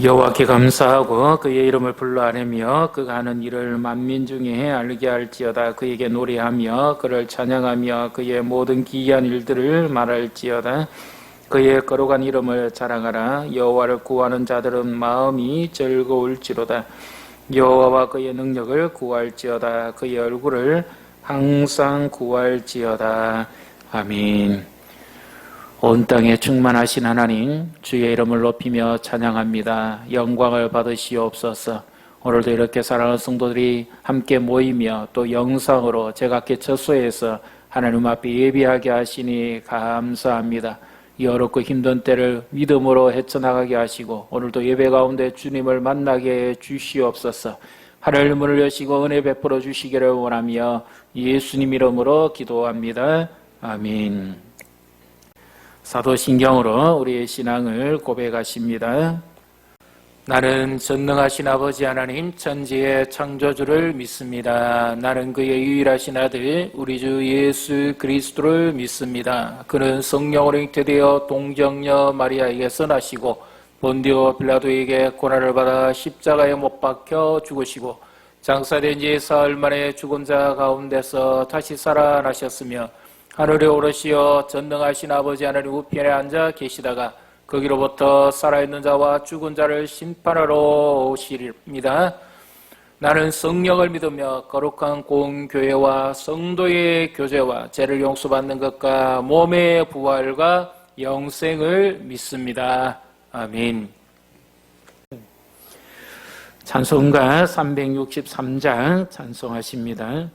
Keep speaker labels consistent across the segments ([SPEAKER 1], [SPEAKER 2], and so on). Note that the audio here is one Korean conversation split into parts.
[SPEAKER 1] 여호와께 감사하고 그의 이름을 불러 아뢰며 그가 하는 일을 만민 중에 알게 할지어다. 그에게 노래하며 그를 찬양하며 그의 모든 기이한 일들을 말할지어다. 그의 거룩한 이름을 자랑하라. 여호와를 구하는 자들은 마음이 즐거울지로다. 여호와와 그의 능력을 구할지어다. 그의 얼굴을 항상 구할지어다. 아멘. 온 땅에 충만하신 하나님, 주의 이름을 높이며 찬양합니다. 영광을 받으시옵소서. 오늘도 이렇게 사랑하는 성도들이 함께 모이며 또 영상으로 제각기 처소에서 하나님 앞에 예배하게 하시니 감사합니다. 이 어렵고 힘든 때를 믿음으로 헤쳐나가게 하시고 오늘도 예배 가운데 주님을 만나게 주시옵소서. 하늘 문을 여시고 은혜 베풀어 주시기를 원하며 예수님 이름으로 기도합니다. 아멘. 사도신경으로 우리의 신앙을 고백하십니다. 나는 전능하신 아버지 하나님 천지의 창조주를 믿습니다. 나는 그의 유일하신 아들 우리 주 예수 그리스도를 믿습니다. 그는 성령으로 잉태되어 동정녀 마리아에게서 나시고 본디오 빌라도에게 고난을 받아 십자가에 못 박혀 죽으시고 장사된 지 사흘 만에 죽은 자 가운데서 다시 살아나셨으며 하늘에 오르시어 전능하신 아버지 하나님 우편에 앉아 계시다가 거기로부터 살아있는 자와 죽은 자를 심판하러 오시리입니다. 나는 성령을 믿으며 거룩한 공교회와 성도의 교제와 죄를 용서받는 것과 몸의 부활과 영생을 믿습니다. 아멘. 찬송가 363장 찬송하십니다.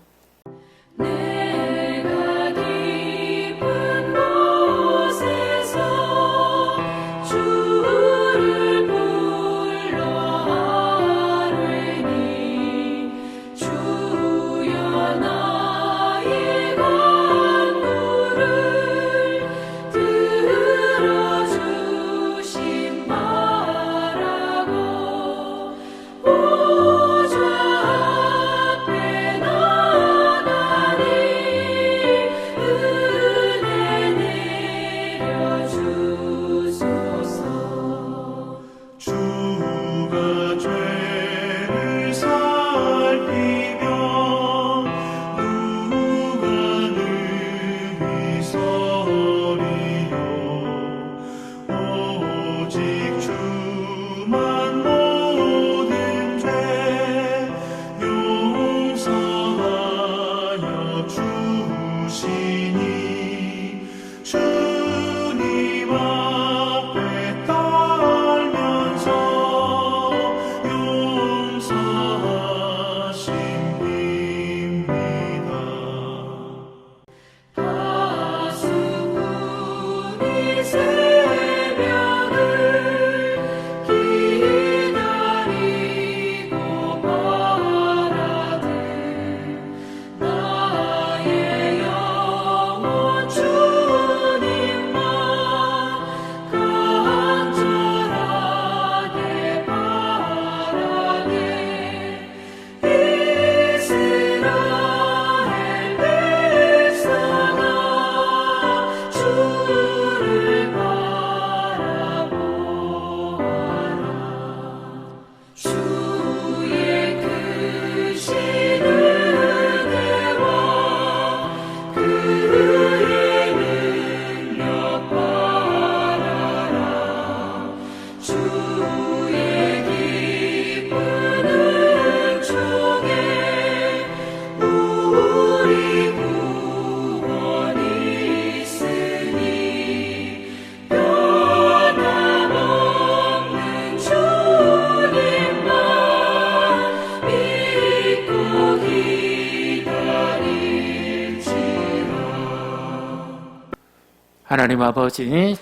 [SPEAKER 1] 하나님 아버지,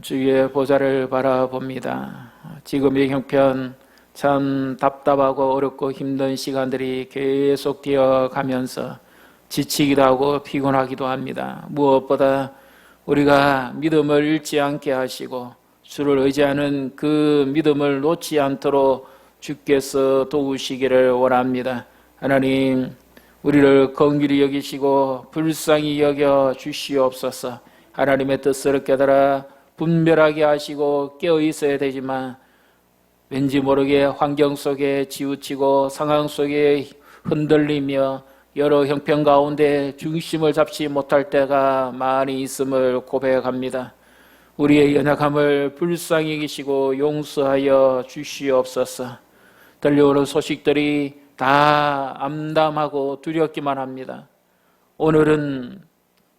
[SPEAKER 1] 주의 보좌를 바라봅니다. 지금의 형편 참 답답하고 어렵고 힘든 시간들이 계속되어 가면서 지치기도 하고 피곤하기도 합니다. 무엇보다 우리가 믿음을 잃지 않게 하시고 주를 의지하는 그 믿음을 놓지 않도록 주께서 도우시기를 원합니다. 하나님, 우리를 긍휼히 여기시고 불쌍히 여겨 주시옵소서. 하나님의 뜻을 깨달아 분별하게 하시고 깨어 있어야 되지만 왠지 모르게 환경 속에 치우치고 상황 속에 흔들리며 여러 형편 가운데 중심을 잡지 못할 때가 많이 있음을 고백합니다. 우리의 연약함을 불쌍히 여기시고 용서하여 주시옵소서. 들려오는 소식들이 다 암담하고 두렵기만 합니다. 오늘은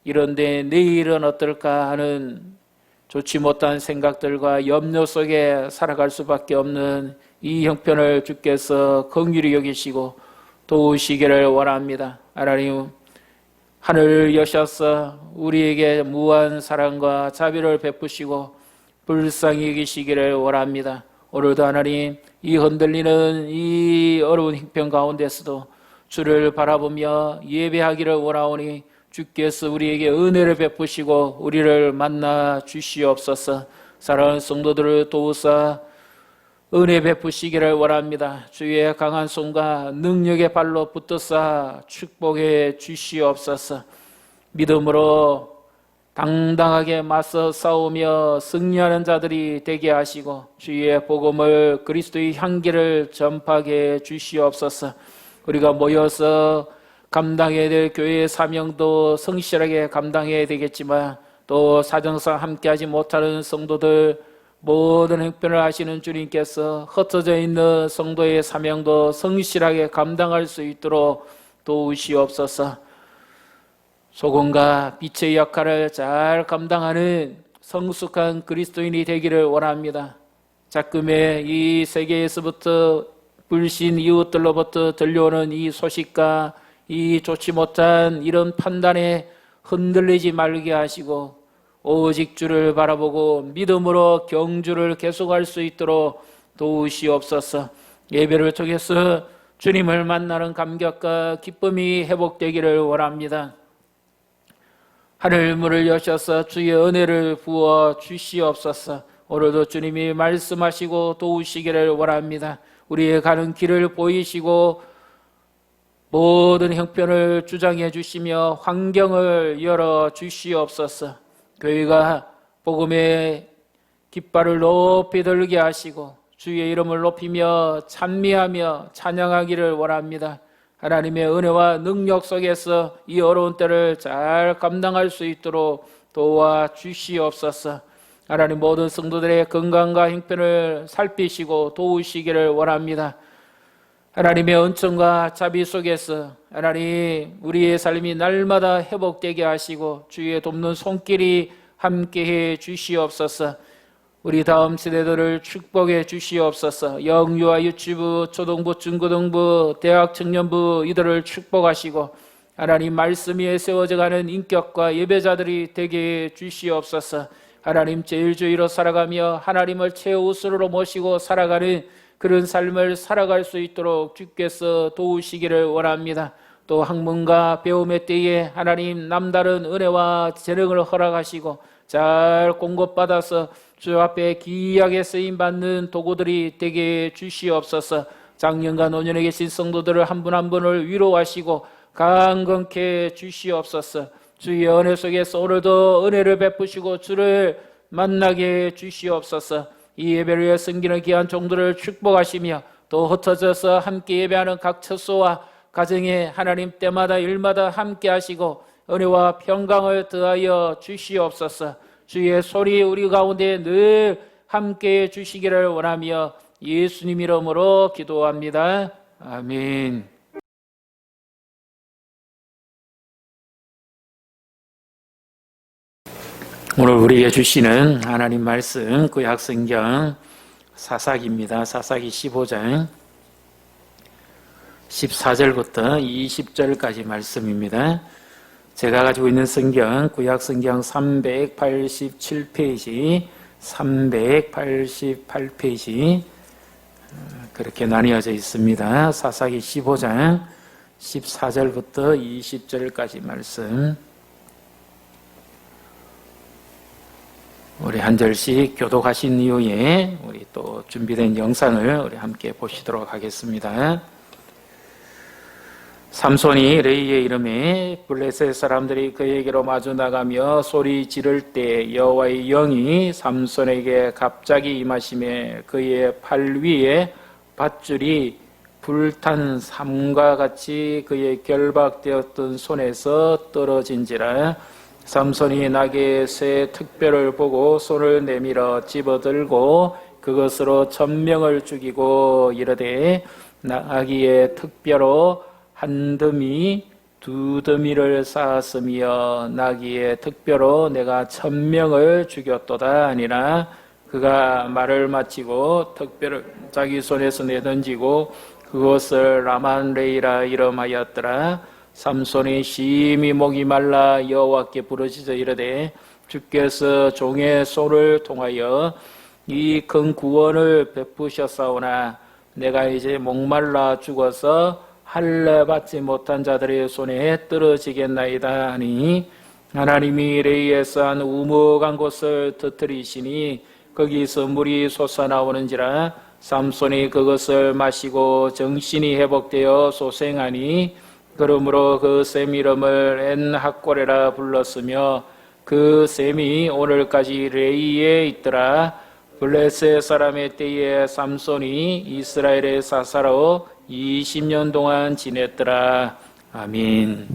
[SPEAKER 1] 이런데 내일은 어떨까 하는 좋지 못한 생각들과 염려 속에 살아갈 수밖에 없는 이 형편을 주께서 긍휼히 여기시고 도우시기를 원합니다. 하나님, 하늘 여셔서 우리에게 무한 사랑과 자비를 베푸시고 불쌍히 여기시기를 원합니다. 오늘도 하나님, 이 흔들리는 이 어려운 형편 가운데서도 주를 바라보며 예배하기를 원하오니 주께서 우리에게 은혜를 베푸시고 우리를 만나 주시옵소서. 사랑하는 성도들을 도우사 은혜 베푸시기를 원합니다. 주의 강한 손과 능력의 발로 붙드사 축복해 주시옵소서. 믿음으로 당당하게 맞서 싸우며 승리하는 자들이 되게 하시고 주의 복음을 그리스도의 향기를 전파하게 주시옵소서. 우리가 모여서 감당해야 될 교회의 사명도 성실하게 감당해야 되겠지만 또 사정상 함께하지 못하는 성도들 모든 형편을 아시는 주님께서 흩어져 있는 성도의 사명도 성실하게 감당할 수 있도록 도우시옵소서. 소금과 빛의 역할을 잘 감당하는 성숙한 그리스도인이 되기를 원합니다. 자꾸의 이 세계에서부터 불신 이웃들로부터 들려오는 이 소식과 이 좋지 못한 이런 판단에 흔들리지 말게 하시고 오직 주를 바라보고 믿음으로 경주를 계속할 수 있도록 도우시옵소서. 예배를 통해서 주님을 만나는 감격과 기쁨이 회복되기를 원합니다. 하늘 문을 여셔서 주의 은혜를 부어 주시옵소서. 오늘도 주님이 말씀하시고 도우시기를 원합니다. 우리의 가는 길을 보이시고 모든 형편을 주장해 주시며 환경을 열어 주시옵소서. 교회가 복음의 깃발을 높이 들게 하시고 주의 이름을 높이며 찬미하며 찬양하기를 원합니다. 하나님의 은혜와 능력 속에서 이 어려운 때를 잘 감당할 수 있도록 도와 주시옵소서. 하나님, 모든 성도들의 건강과 형편을 살피시고 도우시기를 원합니다. 하나님의 은총과 자비 속에서 하나님, 우리의 삶이 날마다 회복되게 하시고 주의 돕는 손길이 함께해 주시옵소서. 우리 다음 세대들을 축복해 주시옵소서. 영유아, 유치부, 초등부, 중고등부, 대학, 청년부 이들을 축복하시고 하나님 말씀 위에 세워져가는 인격과 예배자들이 되게 주시옵소서. 하나님 제일주의로 살아가며 하나님을 최우선으로 모시고 살아가는 그런 삶을 살아갈 수 있도록 주께서 도우시기를 원합니다. 또 학문과 배움의 때에 하나님 남다른 은혜와 재능을 허락하시고 잘 공급받아서 주 앞에 귀하게 쓰임받는 도구들이 되게 주시옵소서. 장년과 노년에 계신 성도들을 한 분 한 분을 위로하시고 강건케 주시옵소서. 주의 은혜 속에서 오늘도 은혜를 베푸시고 주를 만나게 주시옵소서. 이 예배를 위해 섬기는 귀한 종들을 축복하시며 또 흩어져서 함께 예배하는 각 처소와 가정에 하나님 때마다 일마다 함께 하시고 은혜와 평강을 더하여 주시옵소서. 주의 소리 우리 가운데 늘 함께 주시기를 원하며 예수님 이름으로 기도합니다. 아멘. 오늘 우리에게 주시는 하나님 말씀 구약성경 사사기입니다. 사사기 15장 14절부터 20절까지 말씀입니다. 제가 가지고 있는 성경 구약성경 387페이지 388페이지 그렇게 나뉘어져 있습니다. 사사기 15장 14절부터 20절까지 말씀, 우리 한 절씩 교독하신 이후에 우리 또 준비된 영상을 우리 함께 보시도록 하겠습니다. 삼손이 레이의 이름에 블레셋 사람들이 그에게로 마주 나가며 소리 지를 때 여호와의 영이 삼손에게 갑자기 임하시매 그의 팔 위에 밧줄이 불탄 삼과 같이 그의 결박되었던 손에서 떨어진지라. 삼손이 나귀의 새 특별을 보고 손을 내밀어 집어들고 그것으로 1000명을 죽이고 이르되 나귀의 특별로 한 더미 두 더미를 쌓았으며 나귀의 특별로 내가 1000명을 죽였도다 하니라. 그가 말을 마치고 특별을 자기 손에서 내던지고 그것을 라만레이라 이름하였더라. 삼손이 심히 목이 말라 여호와께 부르짖어 이르되 주께서 종의 손을 통하여 이 큰 구원을 베푸셨사오나 내가 이제 목말라 죽어서 할례 받지 못한 자들의 손에 떨어지겠나이다 하니 하나님이 레이에서 한 우묵한 곳을 터뜨리시니 거기서 물이 솟아나오는지라. 삼손이 그것을 마시고 정신이 회복되어 소생하니 그러므로 그 샘 이름을 엔학고레라 불렀으며 그 샘이 오늘까지 레이에 있더라. 블레셋 사람의 때에 삼손이 이스라엘의 사사로 20년 동안 지냈더라. 아멘.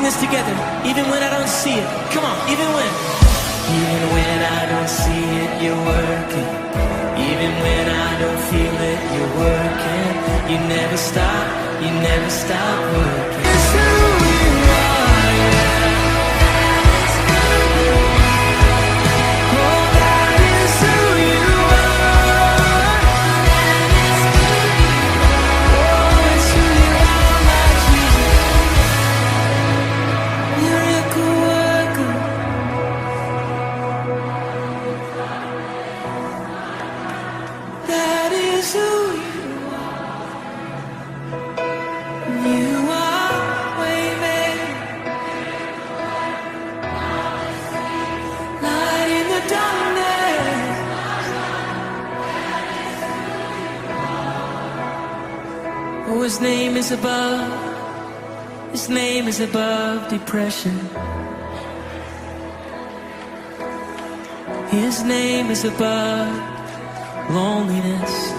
[SPEAKER 2] sing this together. Even when I don't see it. Come on, even when. Even when I don't see it, you're working. Even when I don't feel it, you're working. You never stop working. It's who you are, yeah. Oh, that is who you are. Oh, it's who you are, my Jesus. Miracle worker. That is who you are. You are waymaker, light in the darkness. Oh, his name is above. His name is above depression. His name is above loneliness.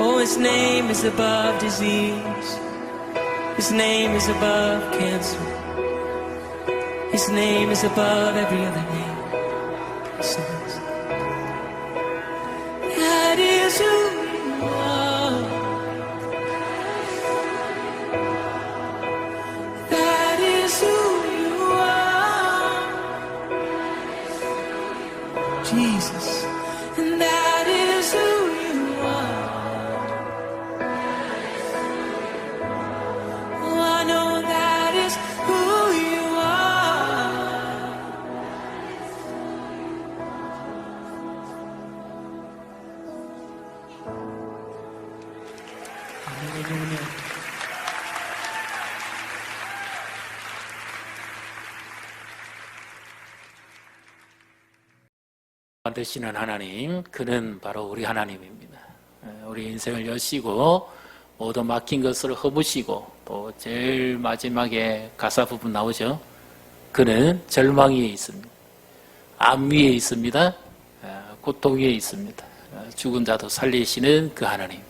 [SPEAKER 2] Oh, his name is above disease. His name is above cancer. His name is above every other name. So that is who you are. That is who you are. Jesus. And that is who you are. Oh, I know that is who you are. Hallelujah.
[SPEAKER 1] 만드시는 하나님, 그는 바로 우리 하나님입니다. 우리 인생을 여시고 모두 막힌 것을 허무시고 또 제일 마지막에 가사 부분 나오죠. 그는 절망 위에 있습니다. 암 위에 있습니다. 고통 위에 있습니다. 죽은 자도 살리시는 그 하나님.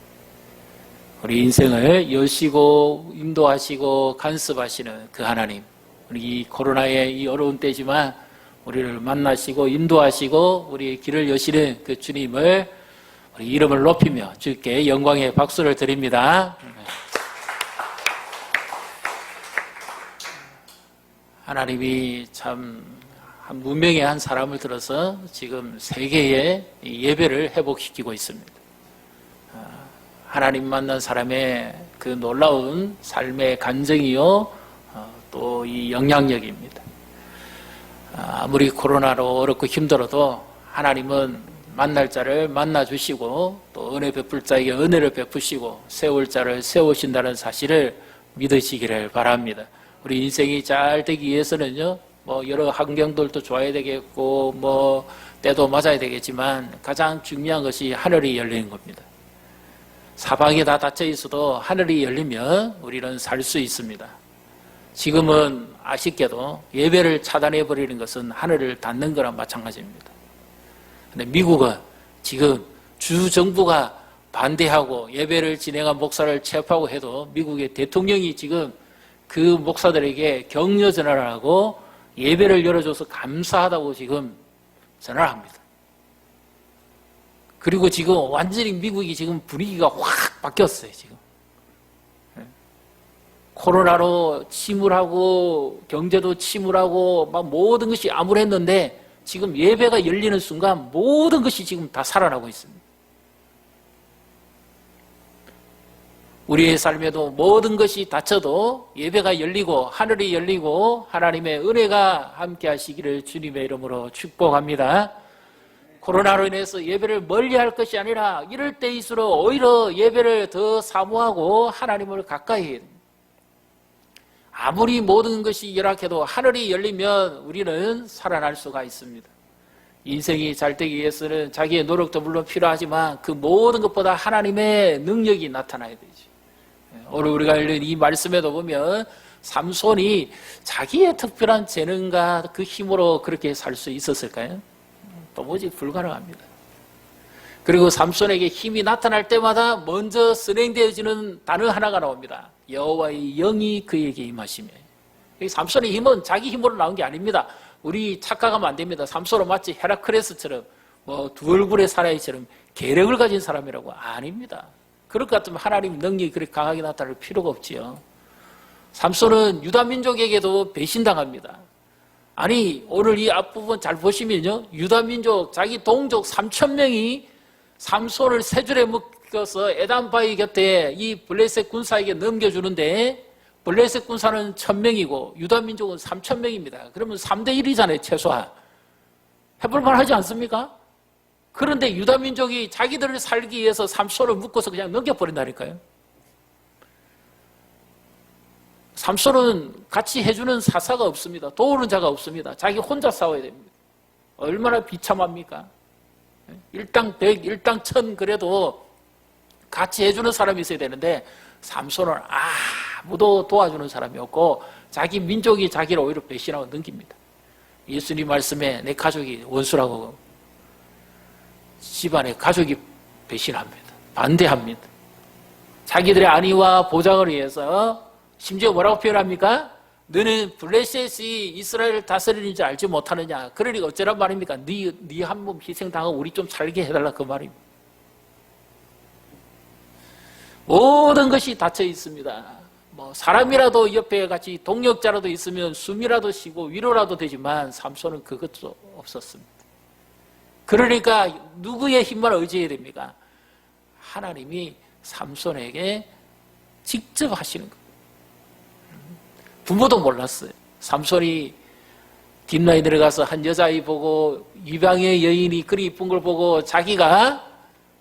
[SPEAKER 1] 우리 인생을 여시고 인도하시고 간섭하시는 그 하나님. 우리 이 코로나의 이 어려운 때지만 우리를 만나시고 인도하시고 우리의 길을 여시는 그 주님을 우리 이름을 높이며 주께 영광의 박수를 드립니다. 하나님이 참 한 문명의 한 사람을 들어서 지금 세계의 예배를 회복시키고 있습니다. 하나님 만난 사람의 그 놀라운 삶의 간증이요 또 이 영향력입니다. 아무리 코로나로 어렵고 힘들어도 하나님은 만날 자를 만나주시고 또 은혜 베풀 자에게 은혜를 베푸시고 세울 자를 세우신다는 사실을 믿으시기를 바랍니다. 우리 인생이 잘 되기 위해서는요, 뭐 여러 환경들도 좋아야 되겠고 뭐 때도 맞아야 되겠지만 가장 중요한 것이 하늘이 열리는 겁니다. 사방이 다 닫혀 있어도 하늘이 열리면 우리는 살 수 있습니다. 지금은 아쉽게도 예배를 차단해 버리는 것은 하늘을 닫는 거랑 마찬가지입니다. 근데 미국은 지금 주 정부가 반대하고 예배를 진행한 목사를 체포하고 해도 미국의 대통령이 지금 그 목사들에게 격려 전화를 하고 예배를 열어줘서 감사하다고 지금 전화를 합니다. 그리고 지금 완전히 미국이 지금 분위기가 확 바뀌었어요, 지금. 코로나로 침울하고 경제도 침울하고 막 모든 것이 암울했는데 지금 예배가 열리는 순간 모든 것이 지금 다 살아나고 있습니다. 우리의 삶에도 모든 것이 닫혀도 예배가 열리고 하늘이 열리고 하나님의 은혜가 함께 하시기를 주님의 이름으로 축복합니다. 코로나로 인해서 예배를 멀리할 것이 아니라 이럴 때일수록 오히려 예배를 더 사모하고 하나님을 가까이 해야 됩니다. 아무리 모든 것이 열악해도 하늘이 열리면 우리는 살아날 수가 있습니다. 인생이 잘 되기 위해서는 자기의 노력도 물론 필요하지만 그 모든 것보다 하나님의 능력이 나타나야 되죠. 오늘 우리가 읽는 이 말씀에도 보면 삼손이 자기의 특별한 재능과 그 힘으로 그렇게 살 수 있었을까요? 도무지 불가능합니다. 그리고 삼손에게 힘이 나타날 때마다 먼저 선행되어지는 단어 하나가 나옵니다. 여호와의 영이 그에게 임하시며. 삼손의 힘은 자기 힘으로 나온 게 아닙니다. 우리 착각하면 안 됩니다. 삼손은 마치 헤라클레스처럼 두 얼굴의 사나이처럼 계력을 가진 사람이라고. 아닙니다. 그럴 것 같으면 하나님 능력이 그렇게 강하게 나타날 필요가 없지요. 삼손은 유다 민족에게도 배신당합니다. 아니, 오늘 이 앞부분 잘 보시면요, 유다 민족 자기 동족 3,000명이 삼손을 세 줄에 묶어서 에담바위 곁에 이 블레셋 군사에게 넘겨주는데, 블레셋 군사는 1,000명이고 유다 민족은 3,000명입니다. 그러면 3대 1이잖아요, 최소한. 해볼만 하지 않습니까? 그런데 유다 민족이 자기들을 살기 위해서 삼손을 묶어서 그냥 넘겨버린다니까요. 삼손은 같이 해주는 사사가 없습니다. 도우는 자가 없습니다. 자기 혼자 싸워야 됩니다. 얼마나 비참합니까? 일당 100, 일당 1000 그래도 같이 해주는 사람이 있어야 되는데 삼손은 아무도 도와주는 사람이 없고 자기 민족이 자기를 오히려 배신하고 넘깁니다. 예수님 말씀에 내 가족이 원수라고 집안의 가족이 배신합니다. 반대합니다. 자기들의 안위와 보장을 위해서 심지어 뭐라고 표현합니까? 너는 블레셋이 이스라엘을 다스리는 줄 알지 못하느냐. 그러니까 어쩌란 말입니까? 네 한 몸 희생당하고 우리 좀 살게 해달라 그 말입니다. 모든 것이 닫혀 있습니다. 사람이라도 옆에 같이 동역자라도 있으면 숨이라도 쉬고 위로라도 되지만 삼손은 그것도 없었습니다. 그러니까 누구의 힘만 의지해야 됩니까? 하나님이 삼손에게 직접 하시는 거예요. 부모도 몰랐어요. 삼손이 딥라에 들어가서 한 여자아이 보고 이방의 여인이 그리 이쁜 걸 보고 자기가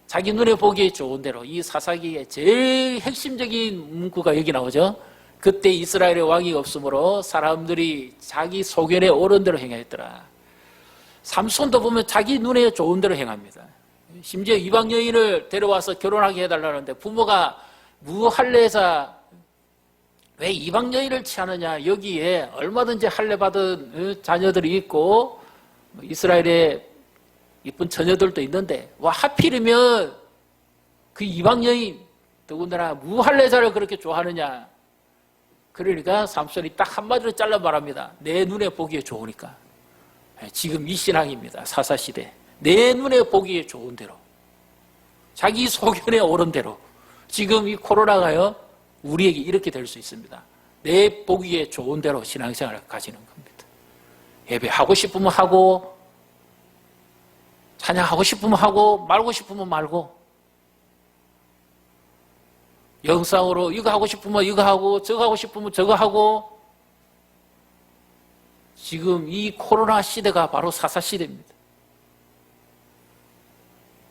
[SPEAKER 1] 자기 눈에 보기에 좋은 대로, 이 사사기의 제일 핵심적인 문구가 여기 나오죠. 그때 이스라엘의 왕이 없으므로 사람들이 자기 소견에 옳은 대로 행하였더라. 삼손도 보면 자기 눈에 좋은 대로 행합니다. 심지어 이방 여인을 데려와서 결혼하게 해달라는데 부모가 무할례자 왜 이방 여인을 취하느냐. 여기에 얼마든지 할례 받은 자녀들이 있고 이스라엘의 이쁜 처녀들도 있는데 하필이면 그 이방 여인 더군다나 무할례자를 그렇게 좋아하느냐. 그러니까 삼손이 딱 한마디로 잘라 말합니다. 내 눈에 보기에 좋으니까. 지금 이 신앙입니다. 사사시대. 내 눈에 보기에 좋은 대로, 자기 소견에 옳은 대로. 지금 이 코로나가요, 우리에게 이렇게 될 수 있습니다. 내 보기에 좋은 대로 신앙생활을 가지는 겁니다. 예배하고 싶으면 하고, 찬양하고 싶으면 하고, 말고 싶으면 말고, 영상으로 이거 하고 싶으면 이거 하고, 저거 하고 싶으면 저거 하고. 지금 이 코로나 시대가 바로 사사시대입니다.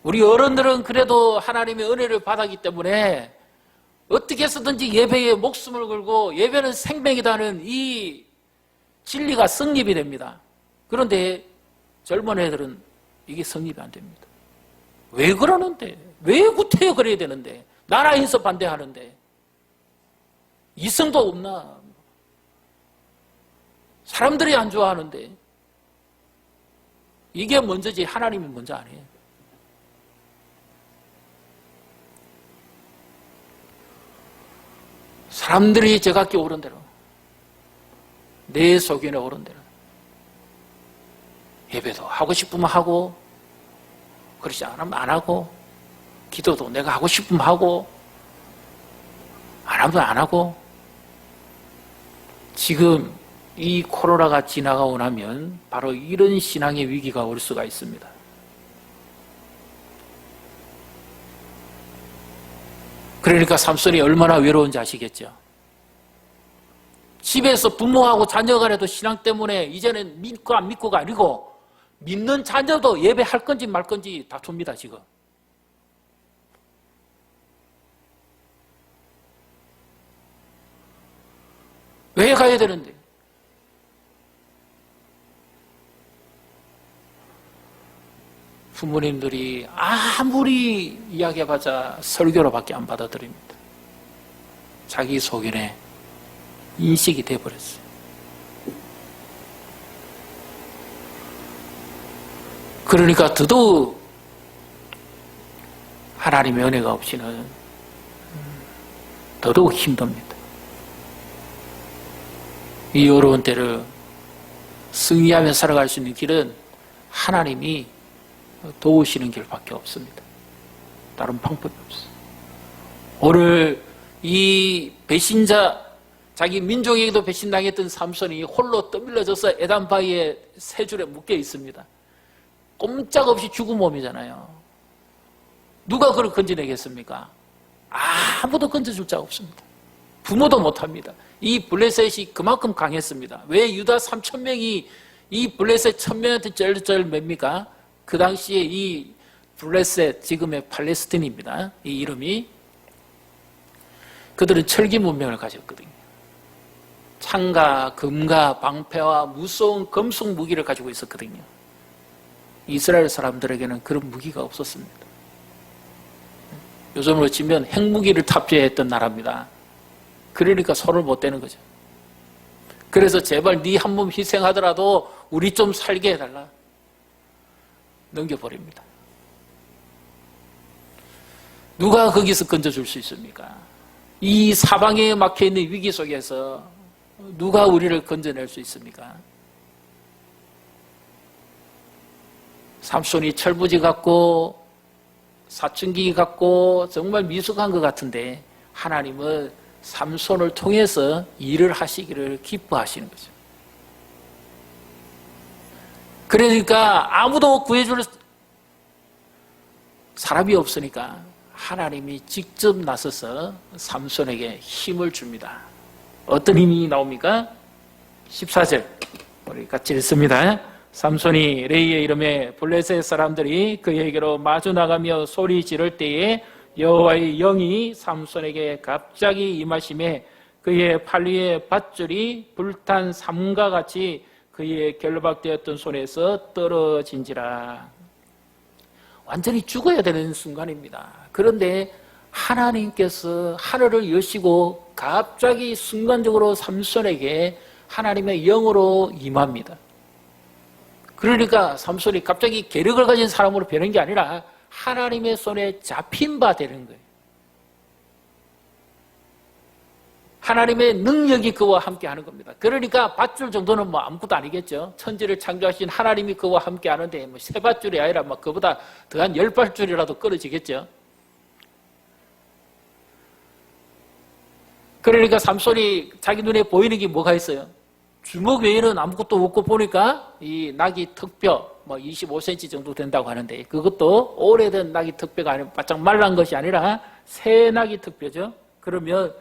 [SPEAKER 1] 우리 어른들은 그래도 하나님의 은혜를 받았기 때문에 어떻게 해서든지 예배에 목숨을 걸고 예배는 생명이라는 이 진리가 성립이 됩니다. 그런데 젊은 애들은 이게 성립이 안 됩니다. 왜 그러는데? 왜 구태여 그래야 되는데? 나라에서 반대하는데? 이성도 없나? 사람들이 안 좋아하는데? 이게 먼저지 하나님이 먼저 아니에요. 사람들이 제각기 옳은 대로, 내 소견에 옳은 대로 예배도 하고 싶으면 하고, 그렇지 않으면 안 하고, 기도도 내가 하고 싶으면 하고, 안 하면 안 하고. 지금 이 코로나가 지나가고 나면 바로 이런 신앙의 위기가 올 수가 있습니다. 그러니까 삼손이 얼마나 외로운지 아시겠죠? 집에서 부모하고 자녀 간에도 신앙 때문에 이제는 믿고 안 믿고가 아니고 믿는 자녀도 예배할 건지 말 건지 다툽니다, 지금. 왜 가야 되는데? 부모님들이 아무리 이야기해봤자 설교로밖에 안 받아들입니다. 자기 소견에 인식이 돼버렸어요. 그러니까 더더욱 하나님의 은혜가 없이는 더더욱 힘듭니다. 이 어려운 때를 승리하며 살아갈 수 있는 길은 하나님이 도우시는 길밖에 없습니다. 다른 방법이 없어요. 오늘 이 배신자, 자기 민족에게도 배신당했던 삼손이 홀로 떠밀려져서 에단 바위에 세 줄에 묶여 있습니다. 꼼짝없이 죽은 몸이잖아요. 누가 그를 건져내겠습니까? 아무도 건져줄 자가 없습니다. 부모도 못합니다. 이 블레셋이 그만큼 강했습니다. 왜 유다 3,000명이 이 블레셋 1,000명한테 쩔쩔 맵니까? 그 당시에 이 블레셋, 지금의 팔레스틴입니다. 이 이름이. 그들은 철기 문명을 가졌거든요. 창과 금과 방패와 무서운 금속 무기를 가지고 있었거든요. 이스라엘 사람들에게는 그런 무기가 없었습니다. 요즘으로 치면 핵무기를 탑재했던 나라입니다. 그러니까 손을 못 대는 거죠. 그래서 제발 네 한 몸 희생하더라도 우리 좀 살게 해달라. 넘겨버립니다. 누가 거기서 건져줄 수 있습니까? 이 사방에 막혀있는 위기 속에서 누가 우리를 건져낼 수 있습니까? 삼손이 철부지 같고 사춘기 같고 정말 미숙한 것 같은데 하나님은 삼손을 통해서 일을 하시기를 기뻐하시는 거죠. 그러니까 아무도 구해줄 사람이 없으니까 하나님이 직접 나서서 삼손에게 힘을 줍니다. 어떤 힘이 나옵니까? 14절 우리 같이 읽습니다. 삼손이 레이의 이름에 블레셋 사람들이 그에게로 마주 나가며 소리 지를 때에 여호와의 영이 삼손에게 갑자기 임하심에 그의 팔 위에 밧줄이 불탄 삼과 같이 그의 결박되었던 손에서 떨어진지라. 완전히 죽어야 되는 순간입니다. 그런데 하나님께서 하늘을 여시고 갑자기 순간적으로 삼손에게 하나님의 영으로 임합니다. 그러니까 삼손이 갑자기 계력을 가진 사람으로 변한 게 아니라 하나님의 손에 잡힌 바 되는 거예요. 하나님의 능력이 그와 함께 하는 겁니다. 그러니까 밧줄 정도는 뭐 아무것도 아니겠죠. 천지를 창조하신 하나님이 그와 함께 하는데 뭐 세 밧줄이 아니라 뭐 그보다 더한 10밧줄이라도 끊어지겠죠. 그러니까 삼손이 자기 눈에 보이는 게 뭐가 있어요? 주먹 외에는 아무것도 없고 보니까 이 낙이 턱뼈 뭐 25cm 정도 된다고 하는데 그것도 오래된 낙이 턱뼈가 아니라 바짝 말란 것이 아니라 새 낙이 턱뼈죠. 그러면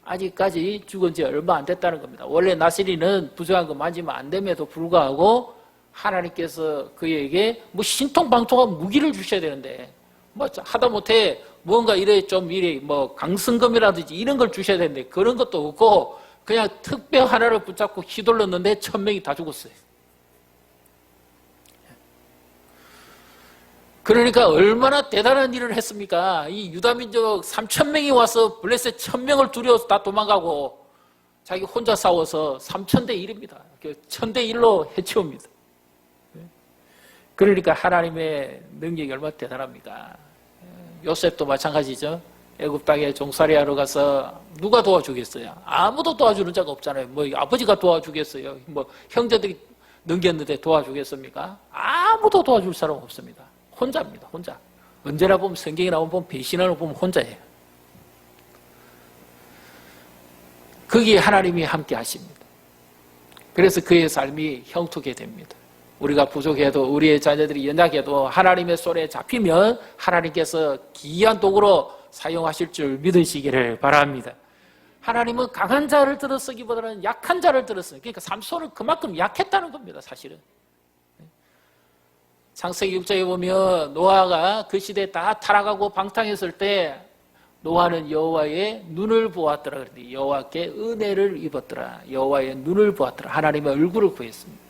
[SPEAKER 1] 아직까지 죽은 지 얼마 안 됐다는 겁니다. 원래 나시리는 부정한 거 만지면 안 됨에도 불구하고 하나님께서 그에게 뭐 신통방통한 무기를 주셔야 되는데 뭐 하다못해 뭔가 이래 뭐 강승검이라든지 이런 걸 주셔야 되는데 그런 것도 없고 그냥 턱뼈 하나를 붙잡고 휘둘렀는데 1,000명이 다 죽었어요. 그러니까 얼마나 대단한 일을 했습니까? 이 유다민족 3,000명이 와서 블레셋 1,000명을 두려워서 다 도망가고 자기 혼자 싸워서 3,000대 1입니다. 1,000대 1로 해치웁니다. 그러니까 하나님의 능력이 얼마나 대단합니까? 요셉도 마찬가지죠. 애굽 땅에 종살이하러 가서 누가 도와주겠어요? 아무도 도와주는 자가 없잖아요. 뭐 아버지가 도와주겠어요? 뭐 형제들이 넘겼는데 도와주겠습니까? 아무도 도와줄 사람 없습니다. 혼자입니다. 혼자. 언제나 보면 성경에 나오면 배신하는 보면 혼자예요. 거기에 하나님이 함께 하십니다. 그래서 그의 삶이 형통하게 됩니다. 우리가 부족해도 우리의 자녀들이 연약해도 하나님의 손에 잡히면 하나님께서 기이한 도구로 사용하실 줄 믿으시기를 바랍니다. 하나님은 강한 자를 들어 쓰기보다는 약한 자를 들어 쓰는, 그러니까 삼손은 그만큼 약했다는 겁니다. 사실은 창세기 6장에 보면 노아가 그 시대에 다 타락하고 방탕했을 때 노아는 여호와의 눈을 보았더라. 그런데 여호와께 은혜를 입었더라. 여호와의 눈을 보았더라. 하나님의 얼굴을 구했습니다.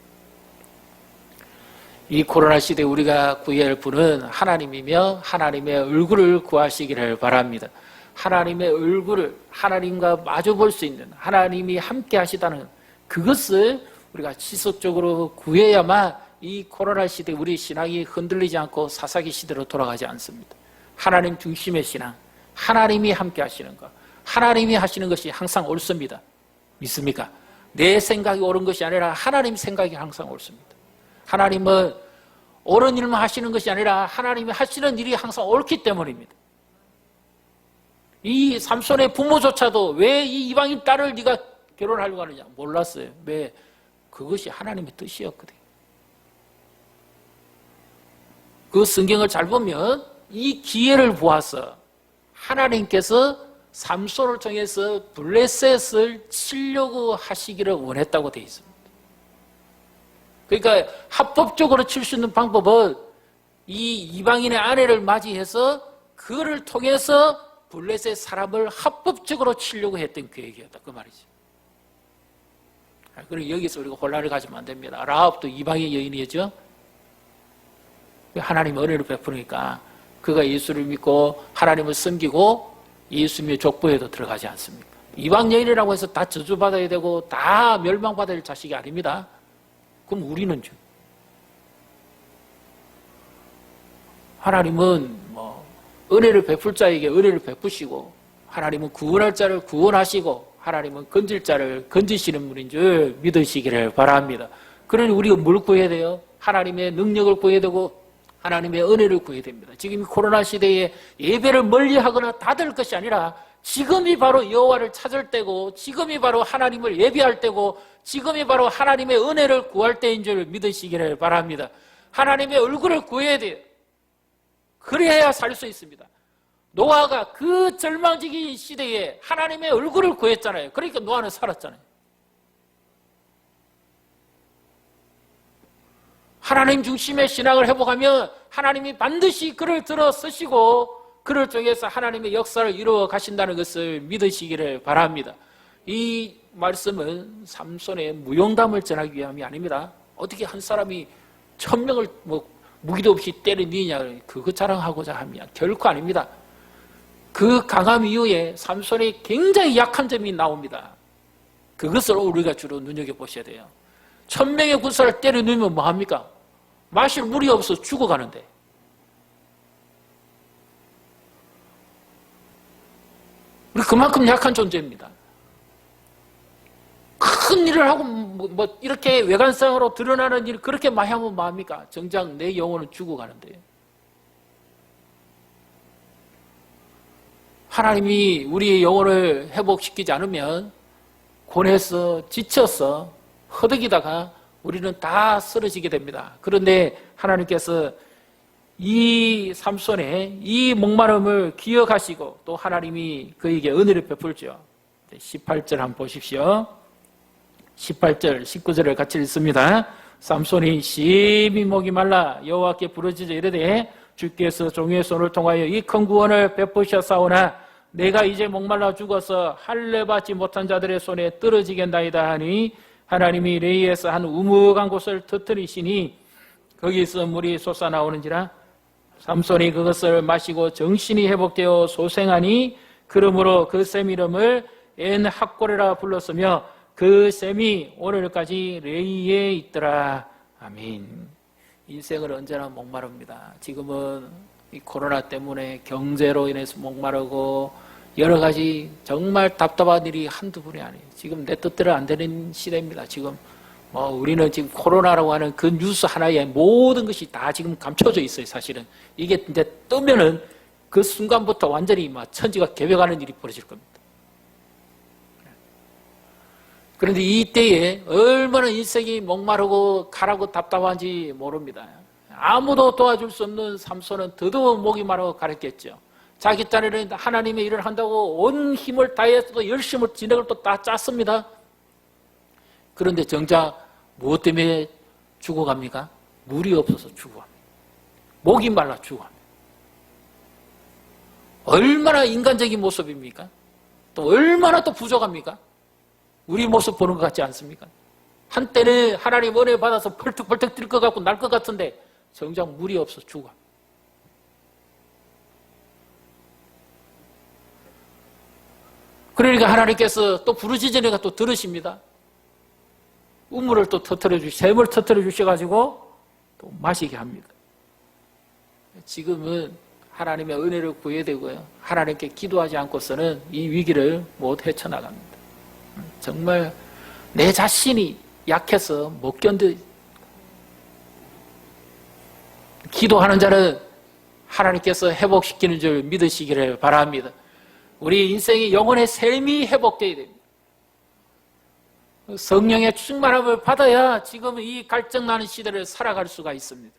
[SPEAKER 1] 이 코로나 시대에 우리가 구해야 할 분은 하나님이며 하나님의 얼굴을 구하시기를 바랍니다. 하나님의 얼굴을 하나님과 마주 볼 수 있는 하나님이 함께 하시다는 그것을 우리가 지속적으로 구해야만 이 코로나 시대에 우리 신앙이 흔들리지 않고 사사기 시대로 돌아가지 않습니다. 하나님 중심의 신앙, 하나님이 함께 하시는 것, 하나님이 하시는 것이 항상 옳습니다. 믿습니까? 내 생각이 옳은 것이 아니라 하나님 생각이 항상 옳습니다. 하나님은 옳은 일만 하시는 것이 아니라 하나님이 하시는 일이 항상 옳기 때문입니다. 이 삼손의 부모조차도 왜 이 이방인 딸을 네가 결혼하려고 하느냐 몰랐어요. 왜? 그것이 하나님의 뜻이었거든요. 그 성경을 잘 보면 이 기회를 보아서 하나님께서 삼손을 통해서 블레셋을 치려고 하시기를 원했다고 되어 있습니다. 그러니까 합법적으로 칠 수 있는 방법은 이 이방인의 아내를 맞이해서 그를 통해서 블레셋 사람을 합법적으로 치려고 했던 계획이었다. 그 말이죠. 그리고 여기서 우리가 혼란을 가지면 안 됩니다. 라합도 이방인 여인이었죠. 하나님 은혜를 베푸니까 그가 예수를 믿고 하나님을 섬기고 예수님의 족보에도 들어가지 않습니까? 이방 여인이라고 해서 다 저주받아야 되고 다 멸망받아야 될 자식이 아닙니다. 그럼 우리는 좀 하나님은 은혜를 베풀 자에게 은혜를 베푸시고 하나님은 구원할 자를 구원하시고 하나님은 건질 자를 건지시는 분인 줄 믿으시기를 바랍니다. 그러니 우리가 뭘 구해야 돼요? 하나님의 능력을 구해야 되고 하나님의 은혜를 구해야 됩니다. 지금 이 코로나 시대에 예배를 멀리하거나 닫을 것이 아니라 지금이 바로 여호와를 찾을 때고 지금이 바로 하나님을 예배할 때고 지금이 바로 하나님의 은혜를 구할 때인 줄 믿으시기를 바랍니다. 하나님의 얼굴을 구해야 돼요. 그래야 살 수 있습니다. 노아가 그 절망적인 시대에 하나님의 얼굴을 구했잖아요. 그러니까 노아는 살았잖아요. 하나님 중심의 신앙을 회복하면 하나님이 반드시 그를 들어 쓰시고 그를 통해서 하나님의 역사를 이루어 가신다는 것을 믿으시기를 바랍니다. 이 말씀은 삼손의 무용담을 전하기 위함이 아닙니다. 어떻게 한 사람이 1000명을 무기도 없이 때려뉘냐 그거 자랑하고자 하면 결코 아닙니다. 그 강함 이후에 삼손의 굉장히 약한 점이 나옵니다. 그것을 우리가 주로 눈여겨보셔야 돼요. 1000명의 군사를 때려누면 뭐합니까? 마실 물이 없어 죽어가는데 우리 그만큼 약한 존재입니다. 큰 일을 하고 이렇게 외관상으로 드러나는 일 그렇게 많이 하면 뭐합니까? 정작 내 영혼은 죽어가는데요. 하나님이 우리의 영혼을 회복시키지 않으면 고뇌서 지쳐서 허덕이다가 우리는 다 쓰러지게 됩니다. 그런데 하나님께서 이 삼손의 이 목마름을 기억하시고 또 하나님이 그에게 은혜를 베풀죠. 18절 한번 보십시오. 18절, 19절을 같이 읽습니다. 삼손이 심히 목이 말라 여호와께 부르짖어 이르되 주께서 종의 손을 통하여 이 큰 구원을 베푸셨사오나 내가 이제 목말라 죽어서 할례 받지 못한 자들의 손에 떨어지겠나이다 하니 하나님이 레이에서 한 우묵한 곳을 터뜨리시니 거기서 물이 솟아나오는지라 삼손이 그것을 마시고 정신이 회복되어 소생하니 그러므로 그 샘 이름을 엔학골이라 불렀으며 그 샘이 오늘까지 레이에 있더라. 아멘. 인생은 언제나 목마릅니다. 지금은 이 코로나 때문에 경제로 인해서 목마르고 여러 가지 정말 답답한 일이 한두 번이 아니에요. 지금 내 뜻대로 안 되는 시대입니다. 지금 우리는 지금 코로나라고 하는 그 뉴스 하나에 모든 것이 다 지금 감춰져 있어요. 사실은 이게 이제 뜨면은 그 순간부터 완전히 천지가 개벽하는 일이 벌어질 겁니다. 그런데 이때에 얼마나 인생이 목마르고 가라고 답답한지 모릅니다. 아무도 도와줄 수 없는 삼손은 더더욱 목이 마르고 가랬겠죠. 자기 딴에는 하나님의 일을 한다고 온 힘을 다해서 또 열심을 진행을 또 다 짰습니다. 그런데 정작 무엇 때문에 죽어갑니까? 물이 없어서 죽어갑니다. 목이 말라 죽어갑니다. 얼마나 인간적인 모습입니까? 또 얼마나 또 부족합니까? 우리 모습 보는 것 같지 않습니까? 한때는 하나님 은혜 받아서 펄떡펄떡 뛸 것 같고 날 것 같은데 정작 물이 없어 죽어. 그러니까 하나님께서 또 부르짖으니까 또 들으십니다. 우물을 또 샘을 터뜨려 주셔가지고 또 마시게 합니다. 지금은 하나님의 은혜를 구해야 되고요. 하나님께 기도하지 않고서는 이 위기를 못 헤쳐나갑니다. 정말 내 자신이 약해서 못 견뎌. 기도하는 자는 하나님께서 회복시키는 줄 믿으시기를 바랍니다. 우리 인생의 영혼의 삶이 회복되어야 됩니다. 성령의 충만함을 받아야 지금 이 갈증나는 시대를 살아갈 수가 있습니다.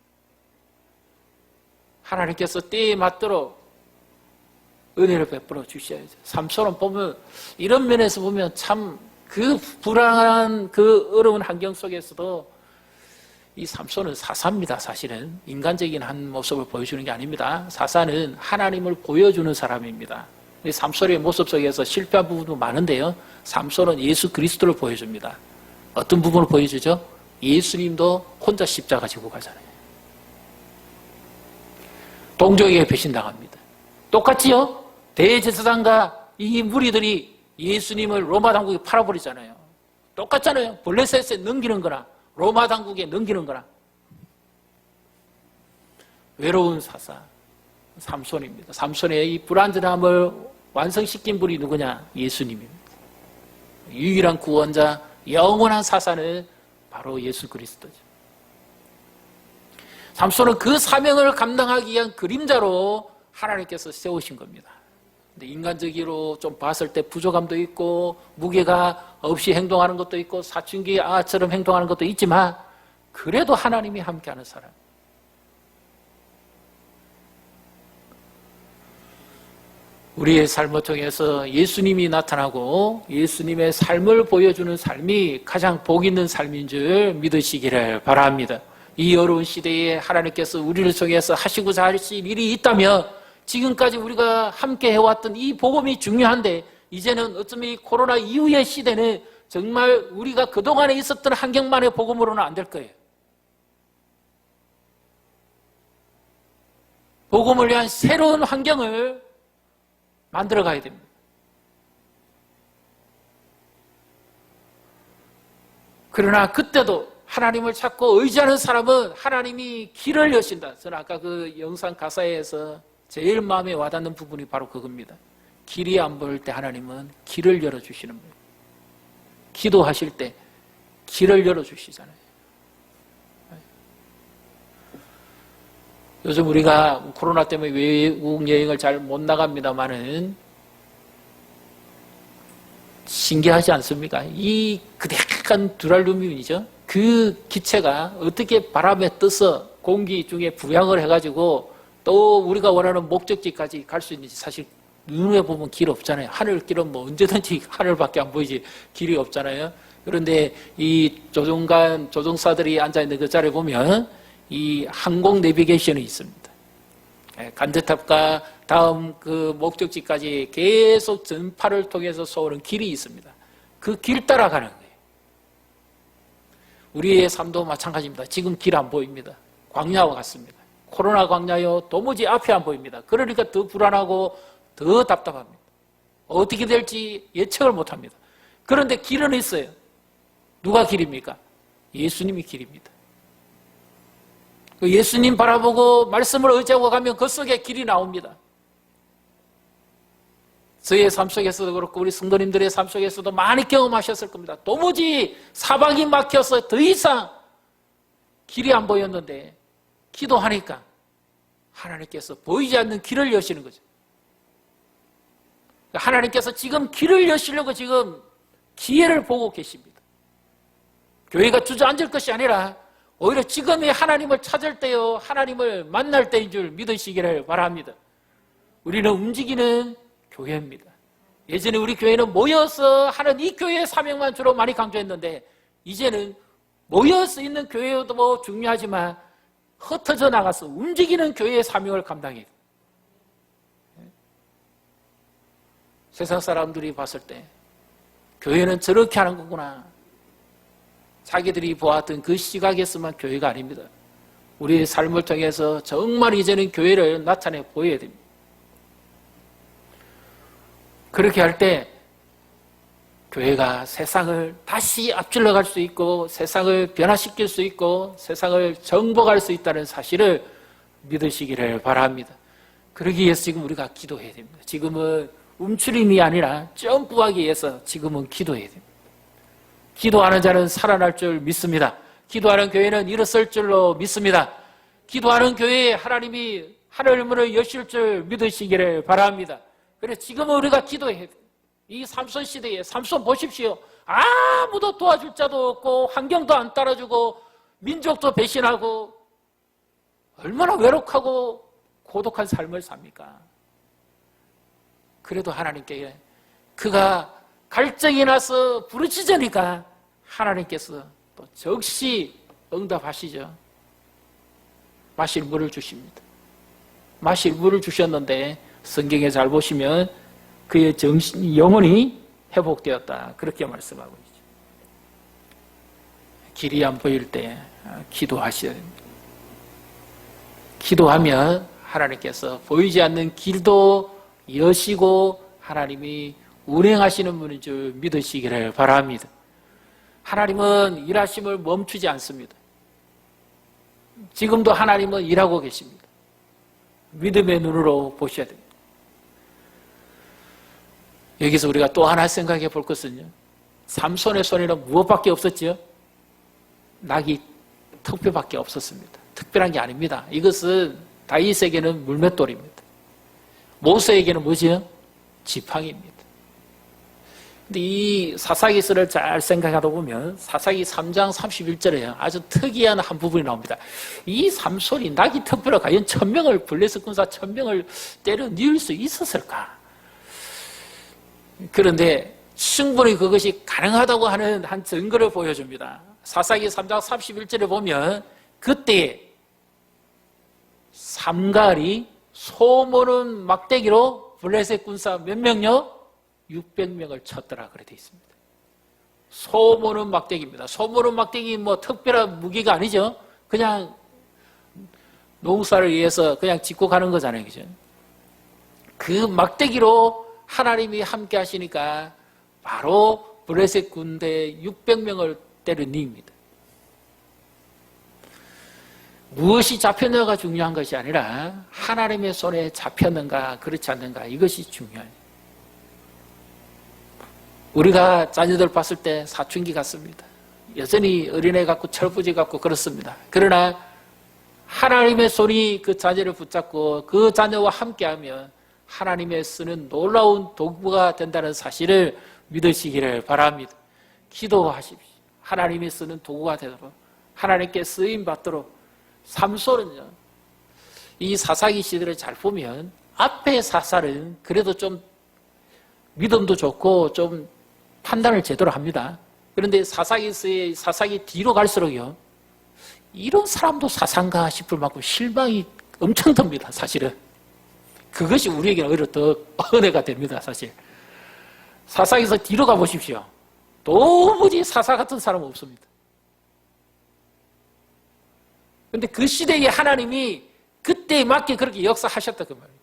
[SPEAKER 1] 하나님께서 때에 맞도록 은혜를 베풀어 주셔야죠. 삼손은 보면 이런 면에서 보면 참 그 불안한 그 어려운 환경 속에서도 이 삼손은 사사입니다. 사실은 인간적인 한 모습을 보여주는 게 아닙니다. 사사는 하나님을 보여주는 사람입니다. 삼손의 모습 속에서 실패한 부분도 많은데요, 삼손은 예수 그리스도를 보여줍니다. 어떤 부분을 보여주죠? 예수님도 혼자 십자가 지고 가잖아요. 동족에게 배신당합니다. 똑같지요? 대제사장과 이 무리들이 예수님을 로마 당국에 팔아버리잖아요. 똑같잖아요. 블레셋에 넘기는 거나 로마 당국에 넘기는 거나. 외로운 사사 삼손입니다. 삼손의 이 불완전함을 완성시킨 분이 누구냐? 예수님입니다. 유일한 구원자, 영원한 사사는 바로 예수 그리스도죠. 삼손은 그 사명을 감당하기 위한 그림자로 하나님께서 세우신 겁니다. 근데 인간적으로 좀 봤을 때 부족함도 있고 무게가 없이 행동하는 것도 있고 사춘기 아처럼 행동하는 것도 있지만 그래도 하나님이 함께하는 사람. 우리의 삶을 통해서 예수님이 나타나고 예수님의 삶을 보여주는 삶이 가장 복 있는 삶인 줄 믿으시기를 바랍니다. 이 어려운 시대에 하나님께서 우리를 통해서 하시고자 하실 일이 있다면 지금까지 우리가 함께 해왔던 이 복음이 중요한데 이제는 어쩌면 이 코로나 이후의 시대는 정말 우리가 그동안에 있었던 환경만의 복음으로는 안 될 거예요. 복음을 위한 새로운 환경을 만들어 가야 됩니다. 그러나 그때도 하나님을 찾고 의지하는 사람은 하나님이 길을 여신다. 저는 아까 그 영상 가사에서 제일 마음에 와닿는 부분이 바로 그겁니다. 길이 안 보일 때 하나님은 길을 열어주시는 거예요. 기도하실 때 길을 열어주시잖아요. 요즘 우리가 코로나 때문에 외국 여행을 잘 못 나갑니다만은 신기하지 않습니까? 이 그대한 듀랄루민이죠. 그 기체가 어떻게 바람에 떠서 공기 중에 부양을 해가지고 또 우리가 원하는 목적지까지 갈 수 있는지 사실 눈에 보면 길 없잖아요. 하늘길은 뭐 언제든지 하늘밖에 안 보이지 길이 없잖아요. 그런데 이 조종사들이 앉아있는 그 자리에 보면 이 항공 내비게이션이 있습니다. 간접탑과 다음 그 목적지까지 계속 전파를 통해서 쏘는 길이 있습니다. 그 길 따라가는 거예요. 우리의 삶도 마찬가지입니다. 지금 길 안 보입니다. 광야와 같습니다. 코로나 광야요, 도무지 앞이 안 보입니다. 그러니까 더 불안하고 더 답답합니다. 어떻게 될지 예측을 못합니다. 그런데 길은 있어요. 누가 길입니까? 예수님이 길입니다. 그 예수님 바라보고 말씀을 의지하고 가면 그 속에 길이 나옵니다. 저의 삶 속에서도 그렇고 우리 성도님들의 삶 속에서도 많이 경험하셨을 겁니다. 도무지 사방이 막혀서 더 이상 길이 안 보였는데 기도하니까 하나님께서 보이지 않는 길을 여시는 거죠. 하나님께서 지금 길을 여시려고 지금 기회를 보고 계십니다. 교회가 주저앉을 것이 아니라 오히려 지금이 하나님을 찾을 때요, 하나님을 만날 때인 줄 믿으시기를 바랍니다. 우리는 움직이는 교회입니다. 예전에 우리 교회는 모여서 하는 이 교회의 사명만 주로 많이 강조했는데 이제는 모여서 있는 교회도 중요하지만 흩어져 나가서 움직이는 교회의 사명을 감당해야 돼요. 세상 사람들이 봤을 때 교회는 저렇게 하는 거구나. 자기들이 보았던 그 시각에서만 교회가 아닙니다. 우리의 삶을 통해서 정말 이제는 교회를 나타내 보여야 됩니다. 그렇게 할 때 교회가 세상을 다시 앞질러 갈 수 있고 세상을 변화시킬 수 있고 세상을 정복할 수 있다는 사실을 믿으시기를 바랍니다. 그러기 위해서 지금 우리가 기도해야 됩니다. 지금은 움츠림이 아니라 점프하기 위해서 지금은 기도해야 됩니다. 기도하는 자는 살아날 줄 믿습니다. 기도하는 교회는 일어설 줄로 믿습니다. 기도하는 교회에 하나님이 하늘 문을 여실 줄 믿으시기를 바랍니다. 그래서 지금은 우리가 기도해야 돼요. 이 삼손 시대에 삼손 보십시오. 아무도 도와줄 자도 없고 환경도 안 따라주고 민족도 배신하고 얼마나 외롭고 고독한 삶을 삽니까? 그래도 하나님께 그가 갈증이 나서 부르짖으니까 하나님께서 또 즉시 응답하시죠. 마실 물을 주십니다. 마실 물을 주셨는데 성경에 잘 보시면 그의 영혼이 회복되었다. 그렇게 말씀하고 있죠. 길이 안 보일 때 기도하셔야 됩니다. 기도하면 하나님께서 보이지 않는 길도 여시고 하나님이 운행하시는 분인 줄 믿으시기를 바랍니다. 하나님은 일하심을 멈추지 않습니다. 지금도 하나님은 일하고 계십니다. 믿음의 눈으로 보셔야 됩니다. 여기서 우리가 또 하나 생각해 볼 것은요. 삼손의 손에는 무엇밖에 없었죠? 낙이 턱뼈밖에 없었습니다. 특별한 게 아닙니다. 이것은 다윗에게는 물맷돌입니다. 모세에게는 뭐죠? 지팡이입니다. 근데 이 사사기서를 잘 생각하다 보면 사사기 3장 31절에 아주 특이한 한 부분이 나옵니다. 이 삼손이 낙이 턱뼈로 과연 1000명을 블레셋 군사 1000명을 때려 뉘을 수 있었을까? 그런데 충분히 그것이 가능하다고 하는 한 증거를 보여줍니다. 사사기 3장 31절에 보면 그때 삼갈이 소모는 막대기로 블레셋 군사 몇 명요? 600명을 쳤더라 그래 돼 있습니다. 소모는 막대기입니다. 소모는 막대기 뭐 특별한 무기가 아니죠. 그냥 농사를 위해서 그냥 짓고 가는 거잖아요. 그죠? 그 막대기로 하나님이 함께 하시니까 바로 블레셋 군대 600명을 때려눕니다. 무엇이 잡혔는가가 중요한 것이 아니라 하나님의 손에 잡혔는가 그렇지 않는가 이것이 중요해요. 우리가 자녀들 봤을 때 사춘기 같습니다. 여전히 어린애 같고 철부지 같고 그렇습니다. 그러나 하나님의 손이 그 자녀를 붙잡고 그 자녀와 함께하면 하나님의 쓰는 놀라운 도구가 된다는 사실을 믿으시기를 바랍니다. 기도하십시오. 하나님이 쓰는 도구가 되도록 하나님께 쓰임받도록. 삼손은요, 이 사사기 시대를 잘 보면 앞에 사살은 그래도 좀 믿음도 좋고 좀 판단을 제대로 합니다. 그런데 사사기 뒤로 갈수록요, 이런 사람도 사상가 싶을 만큼 실망이 엄청 듭니다. 사실은 그것이 우리에게는 오히려 더 은혜가 됩니다. 사실 사사기에서 뒤로 가보십시오. 도무지 사사 같은 사람은 없습니다. 그런데 그 시대에 하나님이 그때에 맞게 그렇게 역사하셨다 그 말이에요.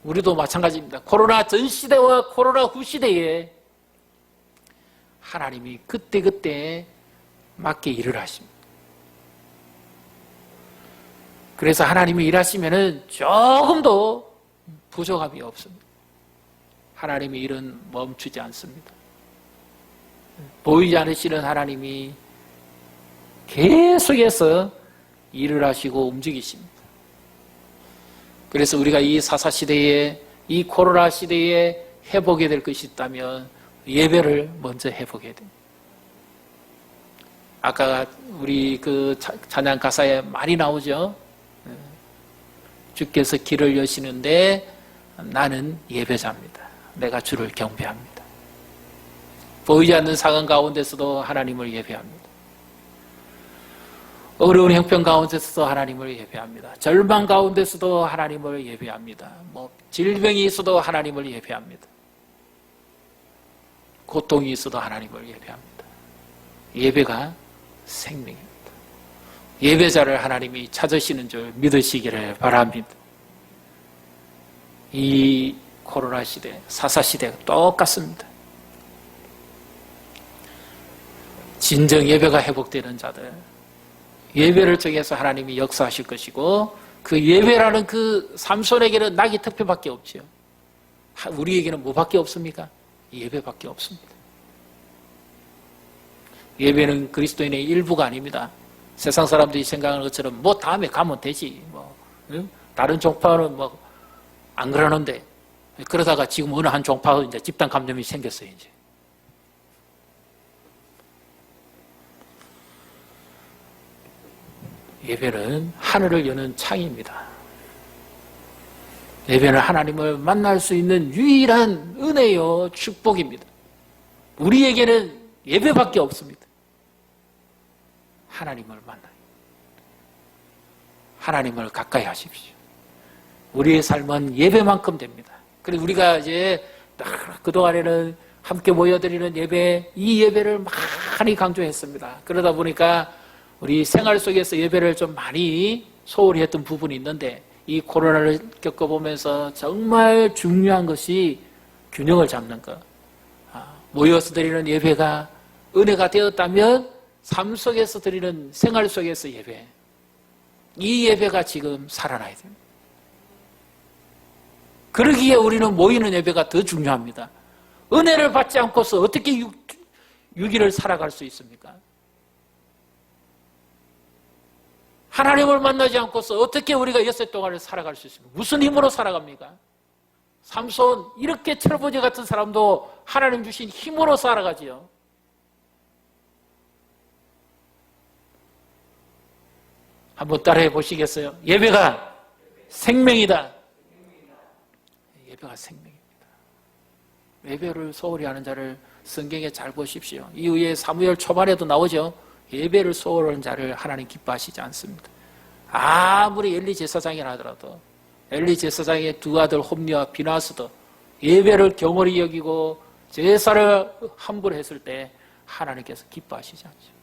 [SPEAKER 1] 우리도 마찬가지입니다. 코로나 전 시대와 코로나 후 시대에 하나님이 그때 맞게 일을 하십니다. 그래서 하나님이 일하시면은 조금도 부족함이 없습니다. 하나님의 일은 멈추지 않습니다. 보이지 않으시는 하나님이 계속해서 일을 하시고 움직이십니다. 그래서 우리가 이 사사시대에, 이 코로나 시대에 해보게 될 것이 있다면 예배를 먼저 해보게 됩니다. 아까 우리 그 찬양 가사에 많이 나오죠. 주께서 길을 여시는데 나는 예배자입니다. 내가 주를 경배합니다. 보이지 않는 상황 가운데서도 하나님을 예배합니다. 어려운 형편 가운데서도 하나님을 예배합니다. 절망 가운데서도 하나님을 예배합니다. 질병이 있어도 하나님을 예배합니다. 고통이 있어도 하나님을 예배합니다. 예배가 생명입니다. 예배자를 하나님이 찾으시는 줄 믿으시기를 바랍니다. 이 코로나 시대, 사사 시대가 똑같습니다. 진정 예배가 회복되는 자들, 예배를 통해서 하나님이 역사하실 것이고, 그 예배라는 그 삼손에게는 낙이 특표밖에 없지요. 우리에게는 뭐밖에 없습니까? 예배밖에 없습니다. 예배는 그리스도인의 일부가 아닙니다. 세상 사람들이 생각하는 것처럼 뭐 다음에 가면 되지. 뭐 다른 종파는 뭐 안 그러는데 그러다가 지금 어느 한 종파도 이제 집단 감염이 생겼어요. 이제 예배는 하늘을 여는 창입니다. 예배는 하나님을 만날 수 있는 유일한 은혜요 축복입니다. 우리에게는 예배밖에 없습니다. 하나님을 만나요. 하나님을 가까이 하십시오. 우리의 삶은 예배만큼 됩니다. 그래서 우리가 이제 그동안에는 함께 모여드리는 예배, 이 예배를 많이 강조했습니다. 그러다 보니까 우리 생활 속에서 예배를 좀 많이 소홀히 했던 부분이 있는데 이 코로나를 겪어보면서 정말 중요한 것이 균형을 잡는 것. 모여서 드리는 예배가 은혜가 되었다면 삶 속에서 드리는 생활 속에서 예배, 이 예배가 지금 살아나야 됩니다. 그러기에 우리는 모이는 예배가 더 중요합니다. 은혜를 받지 않고서 어떻게 6일을 살아갈 수 있습니까? 하나님을 만나지 않고서 어떻게 우리가 엿새 동안을 살아갈 수 있습니까? 무슨 힘으로 살아갑니까? 삼손 이렇게 철부지 같은 사람도 하나님 주신 힘으로 살아가지요. 한번 따라해 보시겠어요? 예배가 생명이다. 예배가 생명입니다. 예배를 소홀히 하는 자를 성경에 잘 보십시오. 이후에 사무엘 초반에도 나오죠. 예배를 소홀히 하는 자를 하나님 기뻐하시지 않습니다. 아무리 엘리 제사장이라 하더라도 엘리 제사장의 두 아들 홈리와 비나스도 예배를 경홀히 여기고 제사를 함부로 했을 때 하나님께서 기뻐하시지 않죠.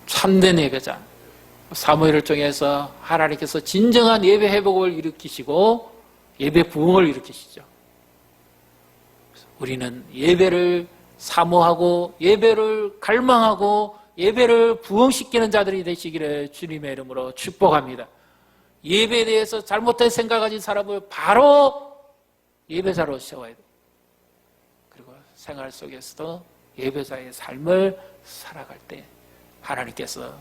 [SPEAKER 1] 참된 예배자 사무엘을 통해서 하나님께서 진정한 예배 회복을 일으키시고 예배 부흥을 일으키시죠. 우리는 예배를 사모하고 예배를 갈망하고 예배를 부흥시키는 자들이 되시기를 주님의 이름으로 축복합니다. 예배에 대해서 잘못된 생각 가진 사람을 바로 예배자로 세워야 돼요. 그리고 생활 속에서도 예배자의 삶을 살아갈 때 하나님께서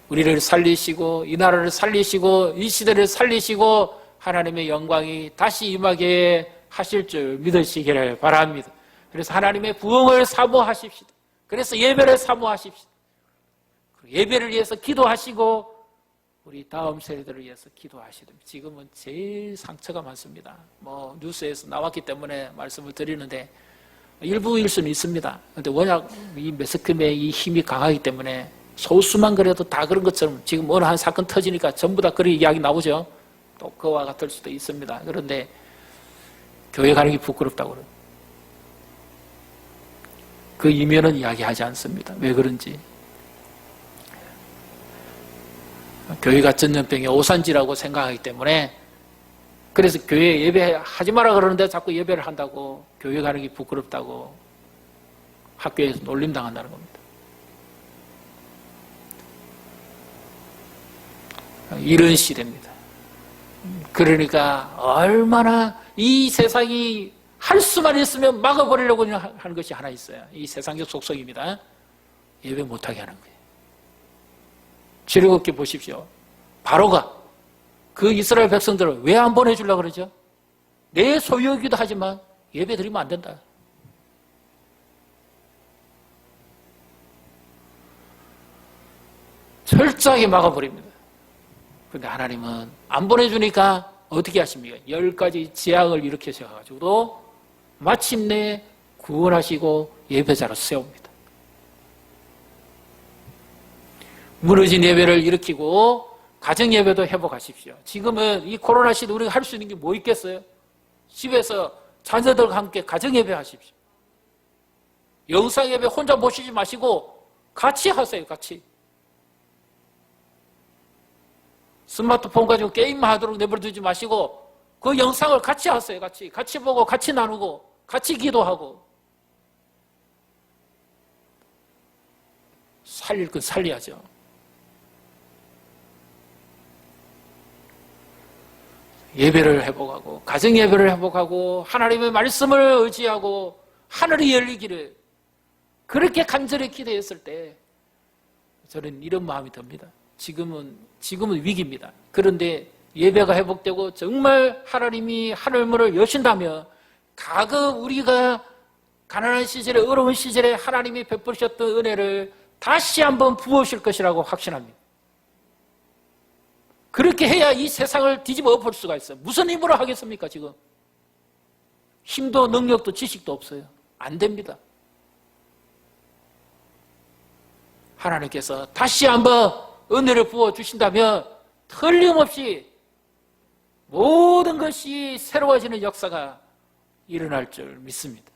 [SPEAKER 1] 우리를 살리시고 이 나라를 살리시고 이 시대를 살리시고 하나님의 영광이 다시 임하게 하실 줄 믿으시기를 바랍니다. 그래서 하나님의 부흥을 사모하십시다. 그래서 예배를 사모하십시다. 예배를 위해서 기도하시고 우리 다음 세대들을 위해서 기도하시다. 지금은 제일 상처가 많습니다. 뭐 뉴스에서 나왔기 때문에 말씀을 드리는데 일부일 수는 있습니다. 그런데 워낙 이 매스컴의 이 힘이 강하기 때문에 소수만 그래도 다 그런 것처럼 지금 어느 한 사건 터지니까 전부 다 그런 이야기 나오죠. 또 그와 같을 수도 있습니다. 그런데 교회 가는 게 부끄럽다고 그래요. 그 이면은 이야기하지 않습니다. 왜 그런지. 교회가 전염병의 오산지라고 생각하기 때문에 그래서 교회 예배하지 마라 그러는데 자꾸 예배를 한다고 교회 가는 게 부끄럽다고 학교에서 놀림당한다는 겁니다. 이런 시대입니다. 그러니까 얼마나 이 세상이 할 수만 있으면 막아버리려고 하는 것이 하나 있어요. 이 세상의 속성입니다. 예배 못하게 하는 거예요. 즐겁게 보십시오. 바로가 그 이스라엘 백성들을 왜 안 보내주려고 그러죠? 내 소유이기도 하지만 예배 드리면 안 된다. 철저하게 막아버립니다. 그런데 하나님은 안 보내주니까 어떻게 하십니까? 10가지 재앙을 일으키셔가지고도 마침내 구원하시고 예배자로 세웁니다. 무너진 예배를 일으키고 가정 예배도 회복하십시오. 지금은 이 코로나 시대 우리가 할 수 있는 게 뭐 있겠어요? 집에서 자녀들과 함께 가정 예배 하십시오. 영상 예배 혼자 모시지 마시고 같이 하세요. 같이. 스마트폰 가지고 게임만 하도록 내버려두지 마시고 그 영상을 같이 하세요. 같이 보고 같이 나누고 같이 기도하고 살릴 건 살려야죠. 예배를 회복하고 가정 예배를 회복하고 하나님의 말씀을 의지하고 하늘이 열리기를 그렇게 간절히 기도했을 때 저는 이런 마음이 듭니다. 지금은 위기입니다. 그런데 예배가 회복되고 정말 하나님이 하늘문을 여신다면 과거 우리가 가난한 시절에 어려운 시절에 하나님이 베푸셨던 은혜를 다시 한번 부으실 것이라고 확신합니다. 그렇게 해야 이 세상을 뒤집어 엎을 수가 있어요. 무슨 힘으로 하겠습니까 지금? 힘도 능력도 지식도 없어요. 안 됩니다. 하나님께서 다시 한번 은혜를 부어주신다면 틀림없이 모든 것이 새로워지는 역사가 일어날 줄 믿습니다.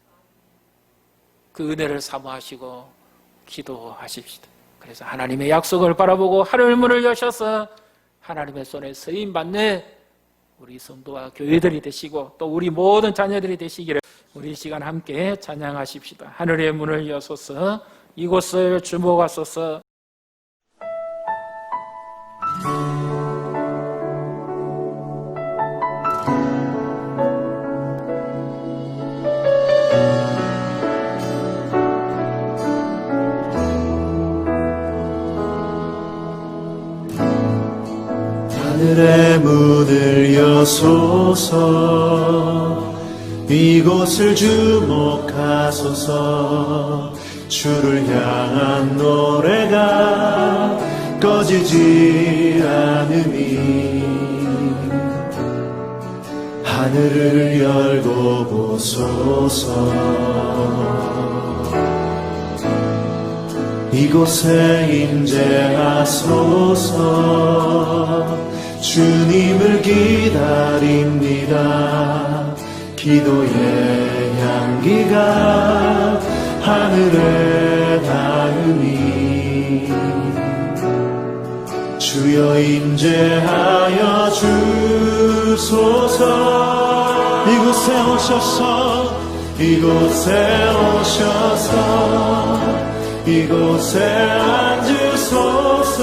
[SPEAKER 1] 그 은혜를 사모하시고 기도하십시다. 그래서 하나님의 약속을 바라보고 하늘문을 여셔서 하나님의 손에 쓰임 받는 우리 성도와 교회들이 되시고 또 우리 모든 자녀들이 되시기를 우리 이 시간 함께 찬양하십시다. 하늘의 문을 여소서 이곳을 주목하소서.
[SPEAKER 3] 하늘의 문을 여소서 이곳을 주목하소서 주를 향한 노래가 꺼지지 않으니 하늘을 열고 보소서 이곳에 임재하소서 주님을 기다립니다. 기도의 향기가 하늘에 닿으니 주여 임재하여 주소서 이곳에 오셔서 이곳에 오셔서 이곳에 앉으소서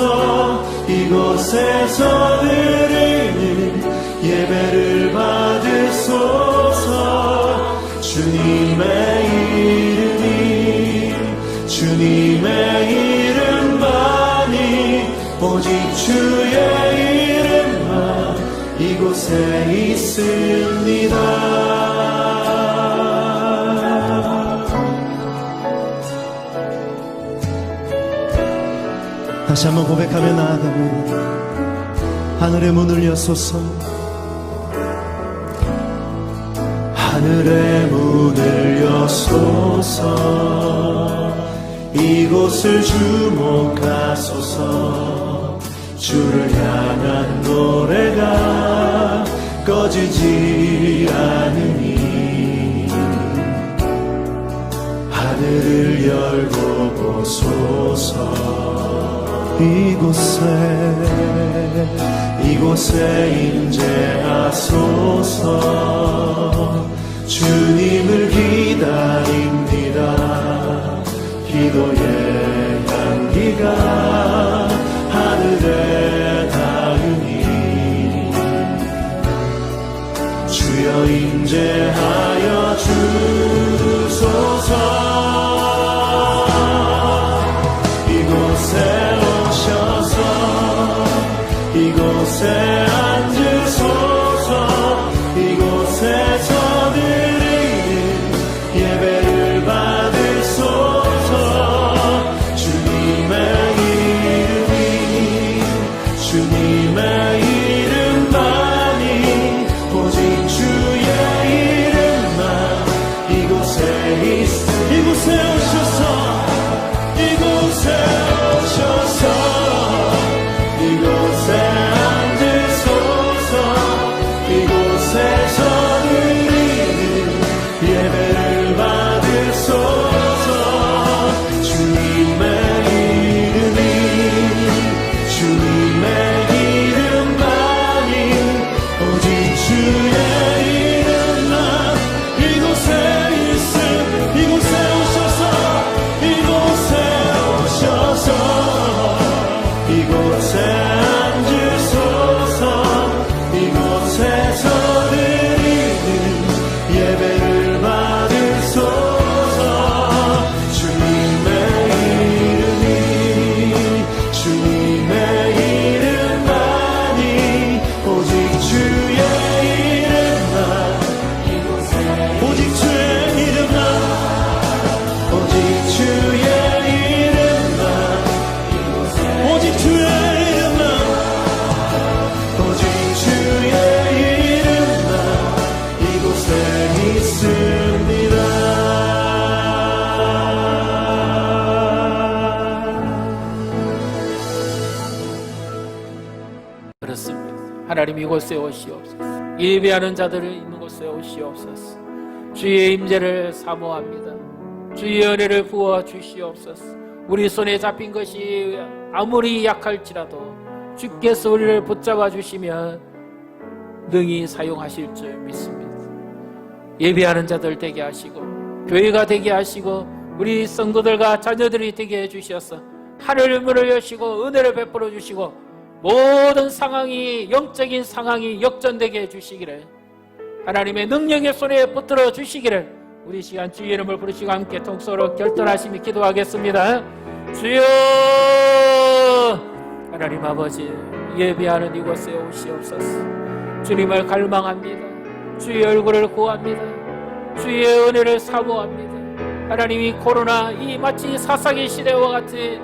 [SPEAKER 3] 이곳에서 드리는 예배를 받으소서 주님의 주님의 이름만이 오직 주의 이름만 이곳에 있습니다. 다시 한번 고백하며 나아가면 하늘의 문을 여소서 하늘의 문을 여소서 이곳을 주목하소서 주를 향한 노래가 꺼지지 않으니 하늘을 열고 보소서 이곳에 임재하소서 주님을 기다립니다. 기도의 향기가 하늘에 닿으니 주여 임재하여 주소서 이곳에 오셔서 이곳에 앉으소서 이곳에서 드리는 예배를 받으소서 주님의 이름만이 오직 주의 이름만
[SPEAKER 1] 하나님 이곳에 오시옵소서. 예배하는 자들이 있는 곳에 오시옵소서. 주의 임재를 사모합니다. 주의 은혜를 부어 주시옵소서. 우리 손에 잡힌 것이 아무리 약할지라도 주께서 우리를 붙잡아 주시면 능히 사용하실 줄 믿습니다. 예배하는 자들 되게 하시고 교회가 되게 하시고 우리 성도들과 자녀들이 되게 해주셔서 하늘의 문을 여시고 은혜를 베풀어 주시고 모든 상황이 영적인 상황이 역전되게 해주시기를 하나님의 능력의 손에 붙들어 주시기를 우리 시간 주의 이름을 부르시고 함께 통성으로 결단하시며 기도하겠습니다. 주여 하나님 아버지 예배하는 이곳에 오시옵소서. 주님을 갈망합니다. 주의 얼굴을 구합니다. 주의 은혜를 사모합니다. 하나님이 코로나 이 마치 사사기 시대와 같이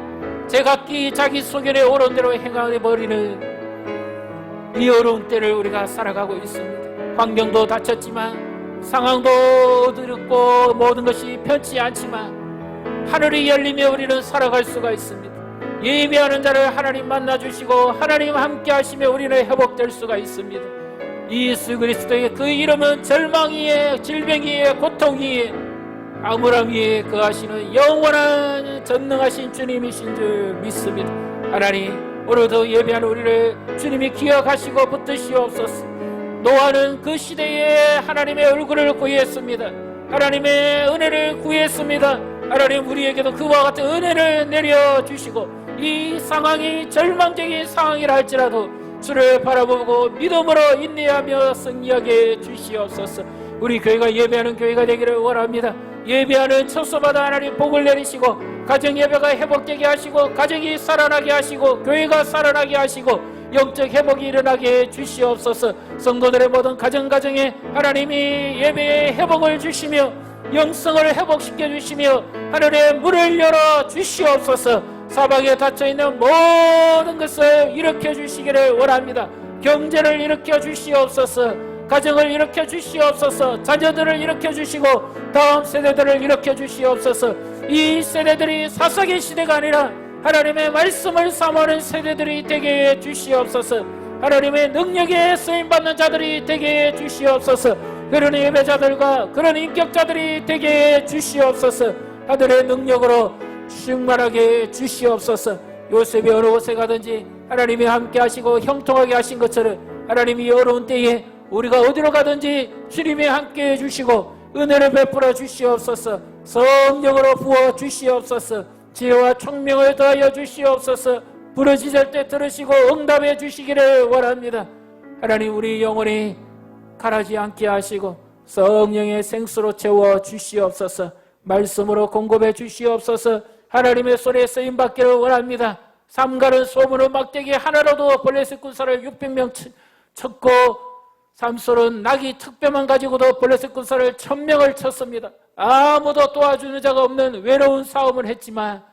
[SPEAKER 1] 제각기 자기 소견에 오른 대로 행해버리는 이 어려운 때를 우리가 살아가고 있습니다. 환경도 닫혔지만 상황도 어둡고 모든 것이 편치 않지만 하늘이 열리며 우리는 살아갈 수가 있습니다. 예배하는 자를 하나님 만나주시고 하나님 함께 하시며 우리는 회복될 수가 있습니다. 예수 그리스도의 그 이름은 절망 위에 질병 위에 고통 위에 암울함 위에 거하시는 영원한 전능하신 주님이신 줄 믿습니다. 하나님 오늘도 예배하는 우리를 주님이 기억하시고 붙드시옵소서. 노아는 그 시대에 하나님의 얼굴을 구했습니다. 하나님의 은혜를 구했습니다. 하나님 우리에게도 그와 같은 은혜를 내려주시고 이 상황이 절망적인 상황이라 할지라도 주를 바라보고 믿음으로 인내하며 승리하게 주시옵소서. 우리 교회가 예배하는 교회가 되기를 원합니다. 예배하는 첫소마다 하나님 복을 내리시고 가정 예배가 회복되게 하시고 가정이 살아나게 하시고 교회가 살아나게 하시고 영적 회복이 일어나게 주시옵소서. 성도들의 모든 가정에 하나님이 예배의 회복을 주시며 영성을 회복시켜 주시며 하늘의 문을 열어 주시옵소서. 사방에 닫혀있는 모든 것을 일으켜 주시기를 원합니다. 경제를 일으켜 주시옵소서. 가정을 일으켜 주시옵소서. 자녀들을 일으켜 주시고 다음 세대들을 일으켜 주시옵소서. 이 세대들이 사사기 시대가 아니라 하나님의 말씀을 사모하는 세대들이 되게 해 주시옵소서. 하나님의 능력에 쓰임받는 자들이 되게 해 주시옵소서. 그런 예배자들과 그런 인격자들이 되게 해 주시옵소서. 하늘의 능력으로 충만하게 주시옵소서. 요셉이 어느 곳에 가든지 하나님이 함께 하시고 형통하게 하신 것처럼 하나님이 어려운 때에 우리가 어디로 가든지 주님이 함께 해주시고 은혜를 베풀어 주시옵소서. 성령으로 부어 주시옵소서. 지혜와 총명을 더하여 주시옵소서. 부르짖을 때 들으시고 응답해 주시기를 원합니다. 하나님 우리 영혼이 가라지 않게 하시고 성령의 생수로 채워 주시옵소서. 말씀으로 공급해 주시옵소서. 하나님의 손에 쓰임받기를 원합니다. 삼가는 소문을 막대기 하나로도 블레셋 군사를 600명 쳤고 삼손은 나귀 특배만 가지고도 블레셋 군사를 1000명을 쳤습니다. 아무도 도와주는 자가 없는 외로운 싸움을 했지만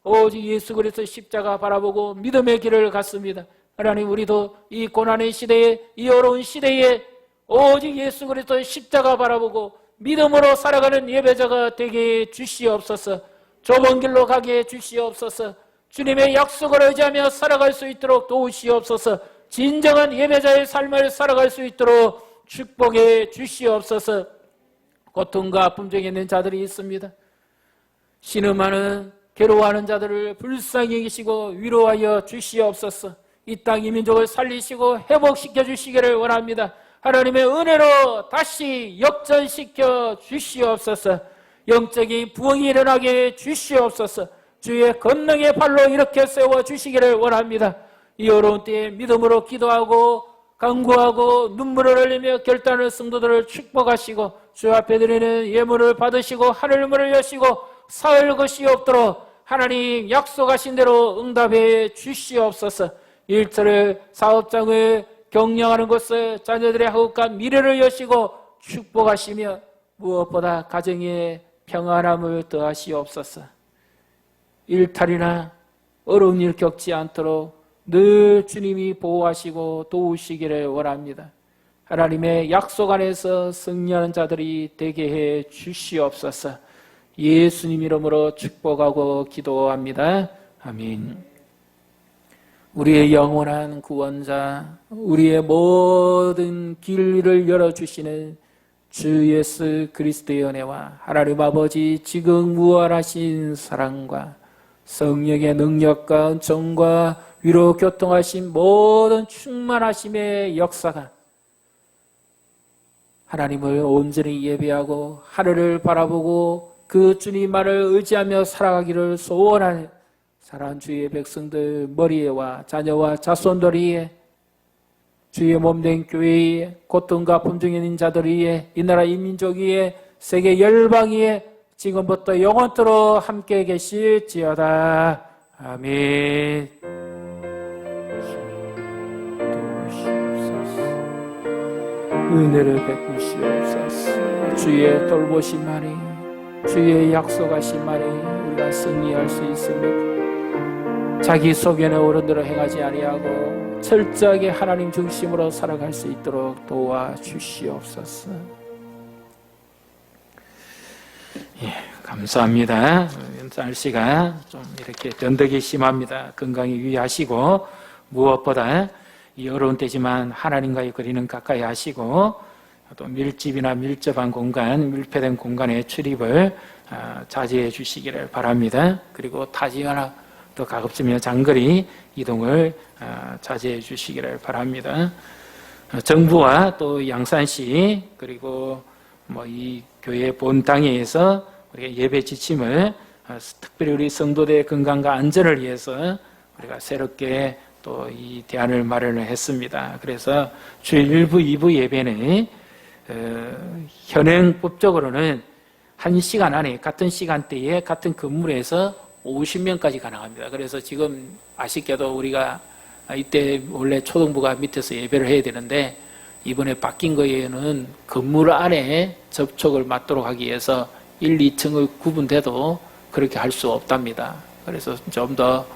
[SPEAKER 1] 오직 예수 그리스도 십자가 바라보고 믿음의 길을 갔습니다. 하나님 우리도 이 고난의 시대에 이 어려운 시대에 오직 예수 그리스도 십자가 바라보고 믿음으로 살아가는 예배자가 되게 주시옵소서. 좁은 길로 가게 주시옵소서. 주님의 약속을 의지하며 살아갈 수 있도록 도우시옵소서. 진정한 예배자의 삶을 살아갈 수 있도록 축복해 주시옵소서. 고통과 아픔 중에 있는 자들이 있습니다. 신음하는 괴로워하는 자들을 불쌍히 여기시고 위로하여 주시옵소서. 이 땅 이 민족을 살리시고 회복시켜 주시기를 원합니다. 하나님의 은혜로 다시 역전시켜 주시옵소서. 영적인 부흥이 일어나게 주시옵소서. 주의 권능의 발로 이렇게 세워 주시기를 원합니다. 이 어려운 때에 믿음으로 기도하고 간구하고 눈물을 흘리며 결단하는 성도들을 축복하시고 주 앞에 드리는 예물을 받으시고 하늘 문을 여시고 사흘 것이 없도록 하나님 약속하신 대로 응답해 주시옵소서. 일터를 사업장을 경영하는 것을 자녀들의 학업과 미래를 여시고 축복하시며 무엇보다 가정에 평안함을 더하시옵소서. 일탈이나 어려운 일 겪지 않도록 늘 주님이 보호하시고 도우시기를 원합니다. 하나님의 약속 안에서 승리하는 자들이 되게 해 주시옵소서. 예수님 이름으로 축복하고 기도합니다. 아멘. 우리의 영원한 구원자, 우리의 모든 길을 열어주시는 주 예수 그리스도의 은혜와 하나님 아버지 지극 무한하신 사랑과 성령의 능력과 은총과 위로 교통하신 모든 충만하심의 역사가 하나님을 온전히 예배하고 하늘을 바라보고 그 주님만을 의지하며 살아가기를 소원하는 사랑하는 주의 백성들 머리에와 자녀와 자손들 위에 주의 몸된 교회 위에 고통과 아픔 중에 있는 자들 위에 이 나라 이 민족 위에 세계 열방 위에 지금부터 영원토록 함께 계실지어다. 아멘. 은혜를 베푸시옵소서. 주의 돌보심만이 주의 약속하심만이 우리가 승리할 수 있습니다. 자기 소견의 어른대로 행하지 아니하고 철저하게 하나님 중심으로 살아갈 수 있도록 도와주시옵소서. 예, 감사합니다. 날씨가 좀 이렇게 변덕이 심합니다. 건강히 유의하시고 무엇보다 이 어려운 때지만 하나님과의 거리는 가까이 하시고 또 밀집이나 밀접한 공간, 밀폐된 공간의 출입을 자제해 주시기를 바랍니다. 그리고 타지거나 또 가급적이면 장거리 이동을 자제해 주시기를 바랍니다. 정부와 또 양산시 그리고 이 교회 본당에서 우리가 예배 지침을 특별히 우리 성도들의 건강과 안전을 위해서 우리가 새롭게 또 이 대안을 마련을 했습니다. 그래서 주일 1부, 2부 예배는 현행법적으로는 1시간 안에 같은 시간대에 같은 건물에서 50명까지 가능합니다. 그래서 지금 아쉽게도 우리가 이때 원래 초등부가 밑에서 예배를 해야 되는데 이번에 바뀐 거에는 건물 안에 접촉을 막도록 하기 위해서 1, 2층을 구분돼도 그렇게 할 수 없답니다. 그래서 좀 더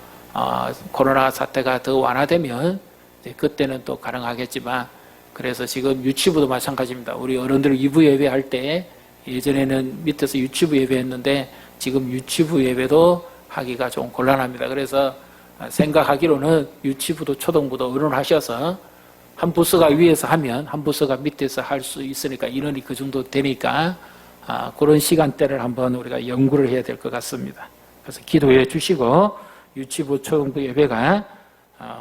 [SPEAKER 1] 코로나 사태가 더 완화되면 그때는 또 가능하겠지만 그래서 지금 유치부도 마찬가지입니다. 우리 어른들 2부 예배할 때 예전에는 밑에서 유치부 예배했는데 지금 유치부 예배도 하기가 좀 곤란합니다. 그래서 생각하기로는 유치부도 초등부도 의논하셔서 한 부서가 위에서 하면 한 부서가 밑에서 할 수 있으니까 인원이 그 정도 되니까 그런 시간대를 한번 우리가 연구를 해야 될 것 같습니다. 그래서 기도해 주시고 유치부 초등부 예배가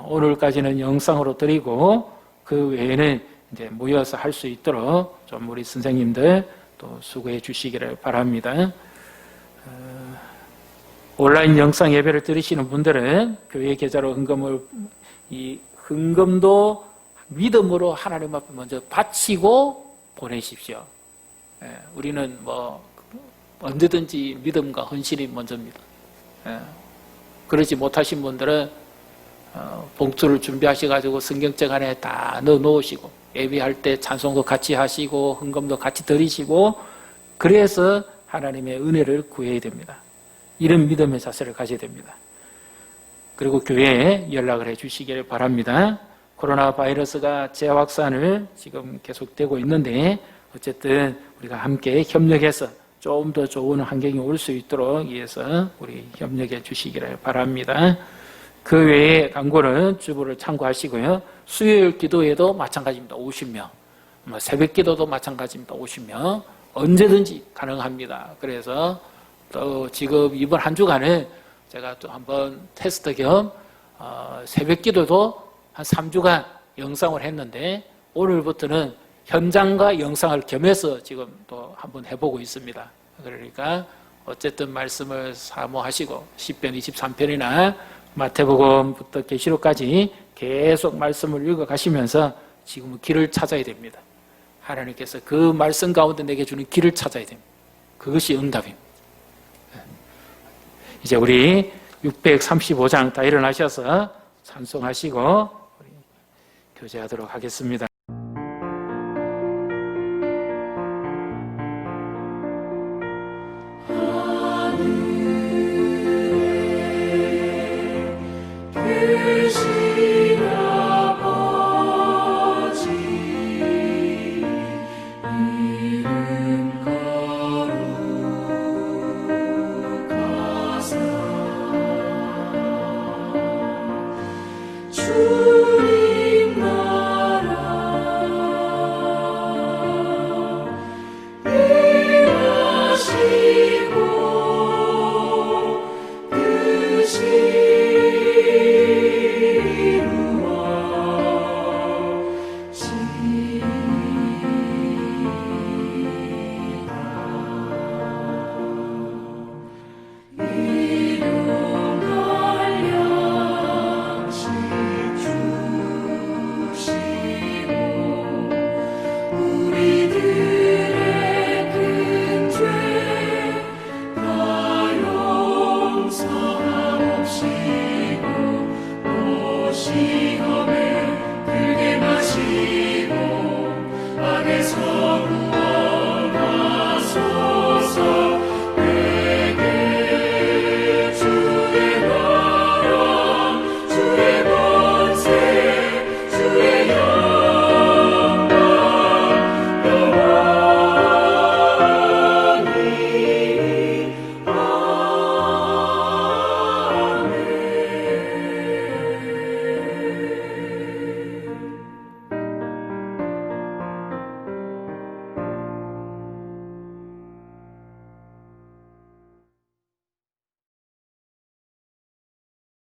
[SPEAKER 1] 오늘까지는 영상으로 드리고 그 외에는 이제 모여서 할 수 있도록 좀 우리 선생님들 또 수고해 주시기를 바랍니다. 온라인 영상 예배를 들으시는 분들은 교회 계좌로 이 헌금도 믿음으로 하나님 앞에 먼저 바치고 보내십시오. 우리는 언제든지 믿음과 헌신이 먼저입니다. 그러지 못하신 분들은 봉투를 준비하셔가지고 성경책 안에 다 넣어 놓으시고 예배할 때 찬송도 같이 하시고 헌금도 같이 드리시고 그래서 하나님의 은혜를 구해야 됩니다. 이런 믿음의 자세를 가져야 됩니다. 그리고 교회에 연락을 해 주시기를 바랍니다. 코로나 바이러스가 재확산을 지금 계속되고 있는데 어쨌든 우리가 함께 협력해서 좀 더 좋은 환경이 올 수 있도록 위해서 우리 협력해 주시기를 바랍니다. 그 외에 광고는 주보를 참고하시고요. 수요일 기도회도 마찬가지입니다. 50명. 새벽 기도도 마찬가지입니다. 50명. 언제든지 가능합니다. 그래서 또 지금 이번 한 주간은 제가 또 한번 테스트 겸 새벽 기도도 한 3주간 영상을 했는데 오늘부터는 현장과 영상을 겸해서 지금 또 한번 해보고 있습니다. 그러니까 어쨌든 말씀을 사모하시고 10편, 23편이나 마태복음부터 계시록까지 계속 말씀을 읽어가시면서 지금 길을 찾아야 됩니다. 하나님께서 그 말씀 가운데 내게 주는 길을 찾아야 됩니다. 그것이 응답입니다. 이제 우리 635장 다 일어나셔서 찬송하시고 우리 교제하도록 하겠습니다.
[SPEAKER 3] 계시